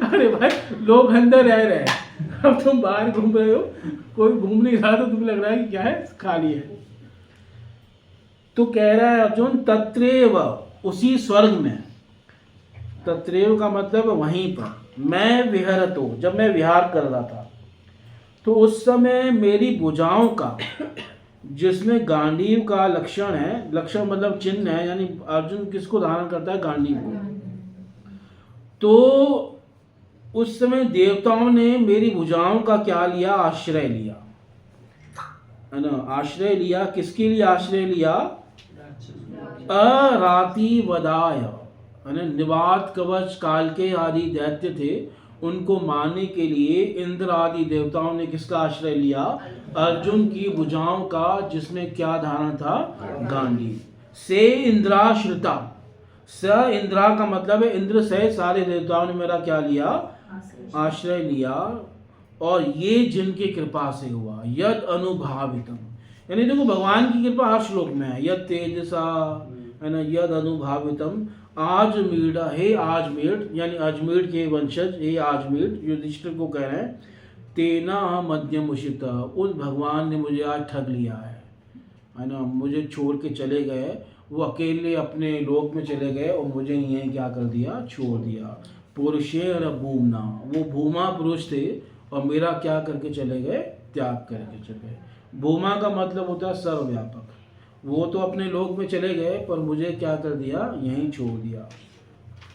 अरे भाई लोग अंदर रह रहे हैं, अब तुम बाहर घूम रहे हो, कोई घूम नहीं रहा तो तुम्हें लग रहा है कि क्या है, खाली है। तो कह रहा है अर्जुन तत्रैव, उसी स्वर्ग में, तत्रैव का मतलब वहीं पर, मैं विहरतो, जब मैं विहार कर रहा था तो उस समय मेरी भुजाओं का, जिसमें गांडीव का लक्षण है, लक्षण मतलब चिन्ह है, यानी अर्जुन किसको धारण करता है, गांडीव को। तो उस समय देवताओं ने मेरी भुजाओं का क्या लिया, आश्रय लिया, है ना। आश्रय लिया, किसके लिए आश्रय लिया, अराति वदाय, है ना। निवात कवच काल के आदि दैत्य थे, उनको मारने के लिए इंद्र आदि देवताओं ने किसका आश्रय लिया, अर्जुन की भुजाओं का, जिसमें क्या धारण था, गांडीव। से इंद्राश्रिता, स इंद्रा का मतलब है इंद्र से सारे देवताओं ने मेरा क्या लिया, आश्रय लिया। और ये जिनकी कृपा से हुआ, यद अनुभावितम, यानी देखो भगवान की कृपा हर श्लोक में है, यद तेजसा, है ना, यद अनुभावितम। आजमीढ़, हे आजमीढ़, यानी अजमेर के वंशज, हे आजमीढ़, युधिष्ठिर को कह रहे हैं, तेना मध्यम उषित, उस भगवान ने मुझे आज ठग लिया है ना। मुझे छोड़ के चले गए, वो अकेले अपने लोक में चले गए और मुझे यहीं क्या कर दिया, छोड़ दिया। पुरुषेण भूमना, वो भूमा पुरुष थे और मेरा क्या करके चले गए, त्याग करके चले गए। भूमा का मतलब होता है सर्वव्यापक, वो तो अपने लोक में चले गए पर मुझे क्या कर दिया, यहीं छोड़ दिया।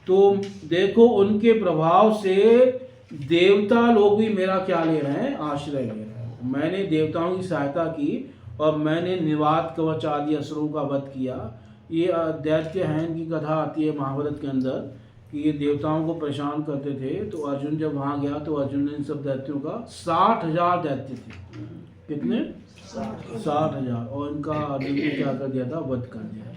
तो देखो उनके प्रभाव से देवता लोग भी मेरा क्या ले रहे हैं, आश्रय ले रहे हैं। मैंने देवताओं की सहायता की और मैंने निवात कवच आदि असुरों का वध किया। ये दैत्य हैं, इनकी कथा आती है महाभारत के अंदर कि ये देवताओं को परेशान करते थे। तो अर्जुन जब वहाँ गया तो अर्जुन ने इन सब दैत्यों का, 60,000 दैत्य थे, कितने? 60,000। और इनका अर्जुन ने क्या कर दिया था? वध कर दिया था।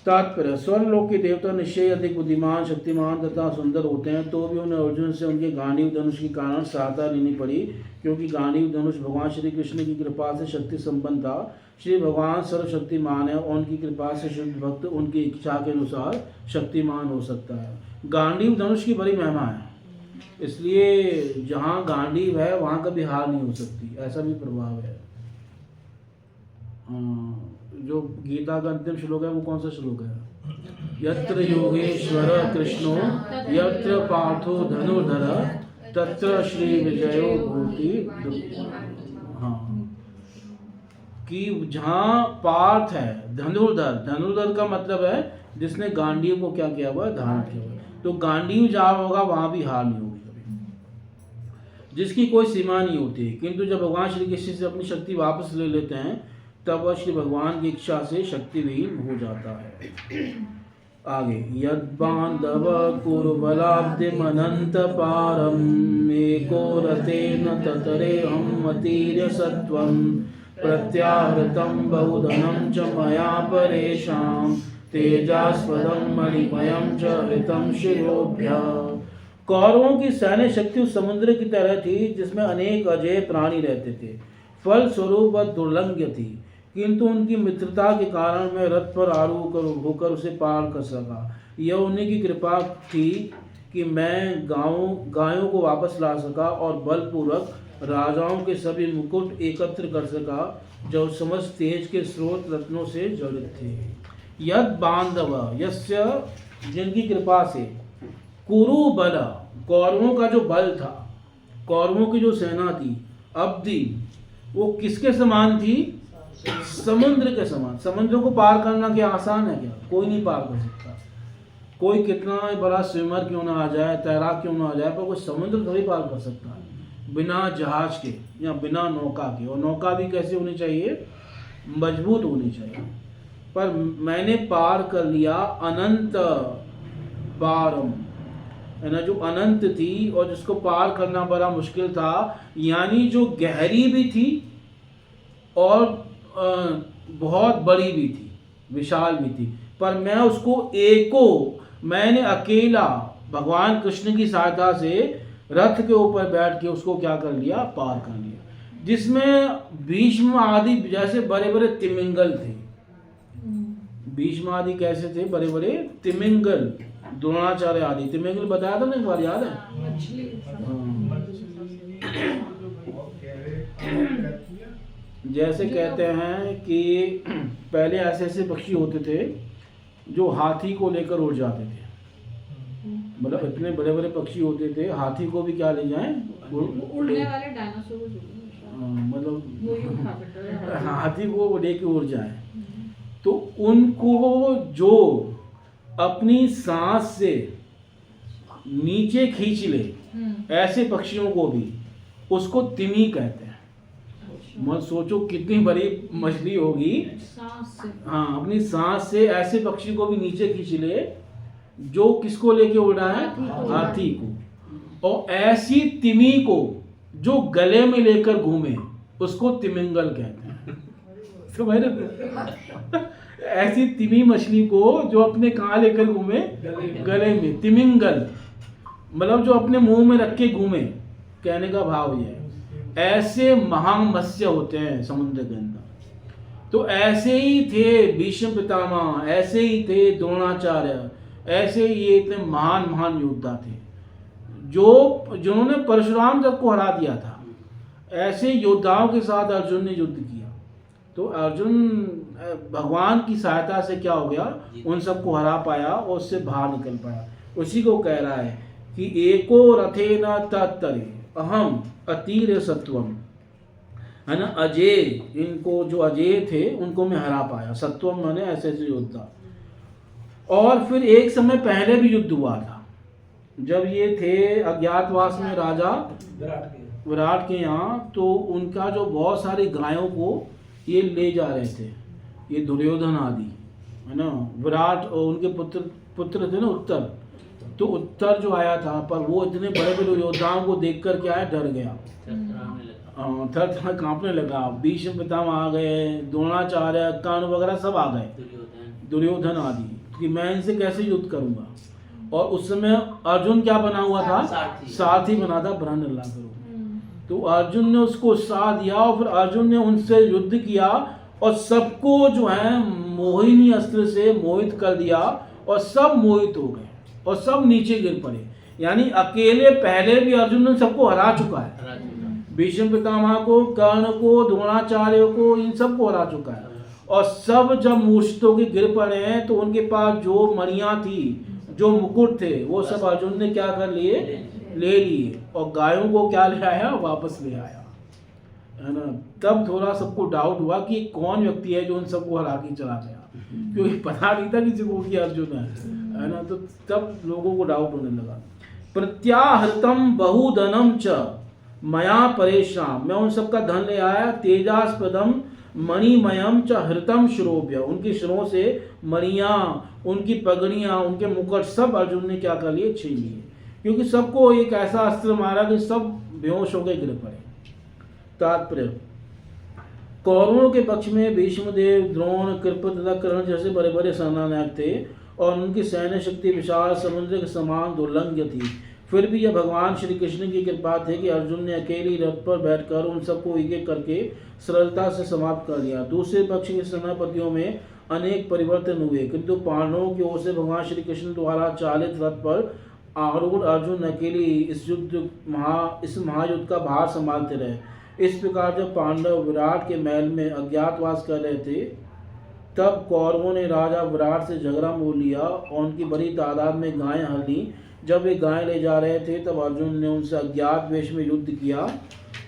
तात्पर्य, स्वर्गलोक के देवता निश्चय अधिक बुद्धिमान, शक्तिमान तथा सुंदर होते हैं, तो भी उन्हें अर्जुन से उनके गांडीव धनुष के कारण सहायता लेनी पड़ी, क्योंकि गांडीव धनुष भगवान श्री कृष्ण की कृपा से शक्ति संपन्न था। श्री भगवान सर्वशक्तिमान है और उनकी कृपा से शुद्ध भक्त उनकी इच्छा के अनुसार शक्तिमान हो सकता है। गांडीव धनुष की बड़ी महिमा है, इसलिए जहाँ गांडीव है वहाँ कभी हार नहीं हो सकती, ऐसा भी प्रभाव है। जो गीता का अंतिम श्लोक है वो कौन सा श्लोक है? यत्र योगेश्वर कृष्णो यत्र पार्थो धनुर्धर तत्र श्री विजयो भूति। हाँ, कि जहाँ पार्थ है धनुर्धर, धनुर्धर का मतलब है जिसने गांडीव को क्या किया हुआ? धारण किया हुआ। तो गांडीव जहाँ होगा वहाँ भी हार नहीं होगी कभी, जिसकी कोई सीमा नहीं होती। किंतु जब भगवान श्री कृष्ण से अपनी शक्ति वापस ले लेते हैं तब वह श्री भगवान की इच्छा से शक्तिविहीन हो जाता है। आगे, यद बांधव कुरुबलाब्धिमनंत पारम एको रतेन ततरे हम अतीर्य सत्वम प्रत्याहृतं बहुधनं च मया परेषां तेजास्पदं मणिमयं च हृतं शिरोभ्यः। कौरवों की सैन्य शक्ति उस समुद्र की तरह थी जिसमें अनेक अजेय प्राणी रहते थे, फल स्वरूप वह दुर्लंघ्य थी, किंतु उनकी मित्रता के कारण मैं रथ पर आरूढ़ होकर उसे पार कर सका। यह उन्हीं की कृपा थी कि मैं गायों को वापस ला सका और बलपूर्वक राजाओं के सभी मुकुट एकत्र कर सका जो समस्त तेज के स्रोत रत्नों से जड़ित थे। यद बांधव, यस्य जिनकी कृपा से, कुरु बल, कौरवों का जो बल था, कौरवों की जो सेना थी, अब्धि, वो किसके समान थी? समुद्र के समान। समुद्र को पार करना क्या आसान है क्या? कोई नहीं पार कर सकता। कोई कितना बड़ा स्विमर क्यों ना आ जाए, तैराक क्यों ना आ जाए, पर कोई समुद्र थोड़ी पार कर सकता है बिना जहाज के या बिना नौका के। और नौका भी कैसे होनी चाहिए? मजबूत होनी चाहिए। पर मैंने पार कर लिया अनंत पारम, है ना, जो अनंत थी और जिसको पार करना बड़ा मुश्किल था, यानी जो गहरी भी थी और बहुत बड़ी भी थी, विशाल भी थी, पर मैं उसको मैंने अकेला भगवान कृष्ण की सहायता से रथ के ऊपर बैठ के उसको क्या कर लिया? पार कर लिया। जिसमें भीष्म आदि जैसे बड़े बड़े तिमिंगल थे। भीष्म आदि कैसे थे? बड़े बड़े तिमिंगल, द्रोणाचार्य आदि। तिमिंगल बताया था ना एक बार, याद है? जैसे कहते हैं कि पहले ऐसे ऐसे पक्षी होते थे जो हाथी को लेकर उड़ जाते थे। मतलब इतने बड़े बड़े पक्षी होते थे, हाथी को भी क्या ले जाएं? उड़ने वाले डायनासोर, मतलब हाथी को लेके उड़ जाए। तो उनको जो अपनी सांस से नीचे खींच ले, ऐसे पक्षियों को भी उसको तिमी कहते हैं। मत सोचो कितनी बड़ी मछली होगी, हाँ, अपनी सांस से ऐसे पक्षी को भी नीचे खींच ले जो किसको लेके उड़ रहा है? हाथी को। और ऐसी तिमी को जो गले में लेकर घूमे उसको तिमिंगल कहते हैं। समझ रहे? ऐसी तिमी मछली को जो अपने कहाँ लेकर घूमे? गले में। तिमिंगल मतलब जो अपने मुंह में रख के घूमे, कहने का भाव ये है। ऐसे महामत्स्य होते हैं समुद्र के अंदर। तो ऐसे ही थे भीष्म पितामह, ऐसे ही थे द्रोणाचार्य, ऐसे ही ये इतने महान महान योद्धा थे जिन्होंने परशुराम जब को हरा दिया था। ऐसे योद्धाओं के साथ अर्जुन ने युद्ध किया। तो अर्जुन भगवान की सहायता से क्या हो गया? उन सबको हरा पाया और उससे बाहर निकल पाया। उसी को कह रहा है कि एको रथेन तत्तरे अहम अतीर्य सत्वम, है ना, अजय, इनको जो अजय थे उनको मैं हरा पाया। सत्वम माने ऐसे ऐसे योद्धा। और फिर एक समय पहले भी युद्ध हुआ था जब ये थे अज्ञातवास में राजा विराट के यहाँ। तो उनका जो बहुत सारी गायों को ये ले जा रहे थे, ये दुर्योधन आदि, है ना। विराट और उनके पुत्र थे ना उत्तर। तो उत्तर जो आया था, पर वो इतने बड़े बड़े योद्धाओं को देखकर क्या है? डर गया। थर थर कांपने लगा। भीष्म पितामह आ गए, द्रोणाचार्य, कर्ण वगैरह सब आ गए, दुर्योधन आदि, कि मैं इनसे कैसे युद्ध करूंगा। और उस समय अर्जुन क्या बना हुआ था? सारथी बना था, ब्रह्म अल्लाह करो। तो अर्जुन ने उसको उत्साह दिया और फिर अर्जुन ने उनसे युद्ध किया और सबको जो है मोहिनी अस्त्र से मोहित कर दिया और सब मोहित हो गए और सब नीचे गिर पड़े। यानी अकेले पहले भी अर्जुन ने सबको हरा चुका है, भीष्म पितामह को, कर्ण को, द्रोणाचार्य को, इन सबको हरा चुका है। और सब जब मूर्छित होकर गिर पड़े हैं तो उनके पास जो मणियां थी, जो मुकुट थे, वो सब अर्जुन ने क्या कर लिए? ले लिए। और गायों को क्या ले आया? वापस ले आया, है ना। तब थोड़ा सबको डाउट हुआ कि कौन व्यक्ति है जो उन सबको हरा के चला गया, क्योंकि पता नहीं था किसी को कि अर्जुन है ना। तो तब लोगों को डाउट होने लगा। प्रत्याहृतम बहुधनम च मया परेशान, मैं उन सबका धन ले आया। तेजास्पदम मणिमयम च हृतम शिरोभ्य, उनकी शिरों से मणियां, उनकी पगड़ियां, उनके मुकुट सब अर्जुन ने क्या कर लिए? छीन लिए, क्योंकि सबको एक ऐसा अस्त्र मारा कि सब बेहोश हो गए, गिर पड़े। तात्पर्य, कौरवों के पक्ष में भीष्मदेव, द्रोण, कृप तथा कर्ण जैसे बड़े बड़े सेनानायक थे और उनकी सैन्य शक्ति विशाल समुद्र के समान दुर्लंघ्य थी। फिर भी यह भगवान श्री कृष्ण की कृपा थे कि अर्जुन ने अकेली रथ पर बैठकर उन सबको एक एक करके सरलता से समाप्त कर दिया। दूसरे पक्ष के सेनापतियों में अनेक परिवर्तन हुए, किंतु पांडवों की ओर से भगवान श्री कृष्ण द्वारा चालित रथ पर आरूढ़ अर्जुन अकेले इस महायुद्ध का भार संभालते रहे। इस प्रकार जब पांडव विराट के महल में अज्ञातवास कर रहे थे, तब कौरवों ने राजा विराट से झगड़ा मोल लिया और उनकी बड़ी तादाद में गायें हर ली। जब वे गायें ले जा रहे थे तब अर्जुन ने उनसे अज्ञात वेश में युद्ध किया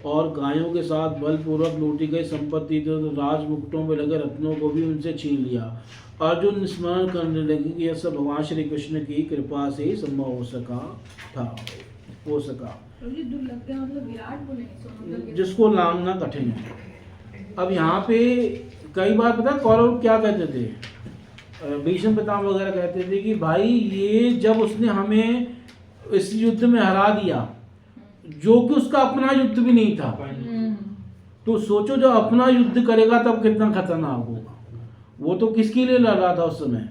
और गायों के साथ बलपूर्वक लूटी गई संपत्ति तो राजमुकुटों में लगे रत्नों को भी उनसे छीन लिया। अर्जुन स्मरण करने लगे कि यह सब भगवान श्री कृष्ण की कृपा से ही संभव हो सका। जिसको लांघना कठिन है। अब यहाँ पे कई बार पता कौरव क्या कहते थे, भीष्म पितामह वगैरह कहते थे कि भाई ये जब उसने हमें इस युद्ध में हरा दिया, जो कि उसका अपना युद्ध भी नहीं था, तो सोचो जब अपना युद्ध करेगा तब कितना खतरनाक होगा। वो तो किसके लिए लड़ रहा था उस समय?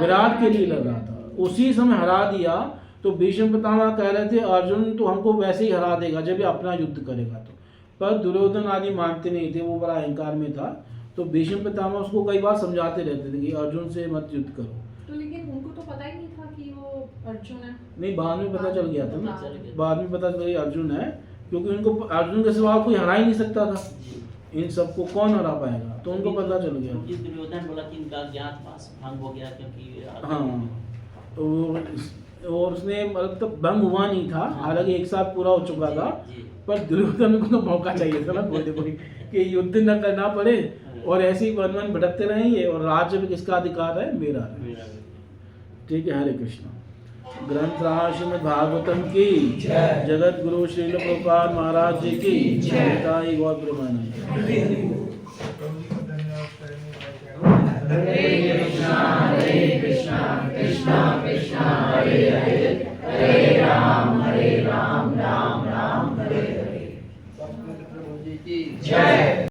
विराट के लिए लड़ रहा था। उसी समय हरा दिया तो भीष्म पितामह कह रहे थे अर्जुन तो हमको वैसे ही हरा देगा जब ये अपना युद्ध करेगा तो। पर दुर्योधन आदि मानते नहीं थे, वो बड़ा अहंकार में था। तो भीष्म पितामह उसको कई बार समझाते रहते थे कि अर्जुन से मत युद्ध करो। तो लेकिन उनको तो पता ही नहीं था कि वो अर्जुन है। नहीं, बाद में पता चल गया था ना, बाद में पता चल गया अर्जुन है, क्योंकि उनको अर्जुन के सिवा कोई हरा ही नहीं सकता था। इन सबको कौन हरा पाएगा, तो उनको पता चल गया। दुर्योधन बोला कि इनका ज्ञातवास भंग हो गया क्योंकि हाँ, और उसने मतलब भंग हुआ नहीं था, हालांकि एक साथ पूरा हो चुका था, पर दुर्योधन को तो मौका चाहिए था ना कोई कि युद्ध न करना पड़े और ऐसे ही वन वन भटकते रहेंगे और राज्य में किसका अधिकार है? मेरा। ठीक है, हरे कृष्ण। ग्रंथ श्रीमद् भागवतम की जगत गुरु श्रील प्रभुपाद महाराज जी की जय। गौर प्रेमानंद। हरे कृष्णा कृष्णा कृष्णा हरे हरे हरे राम राम राम हरे हरे। प्रभु जी की जय।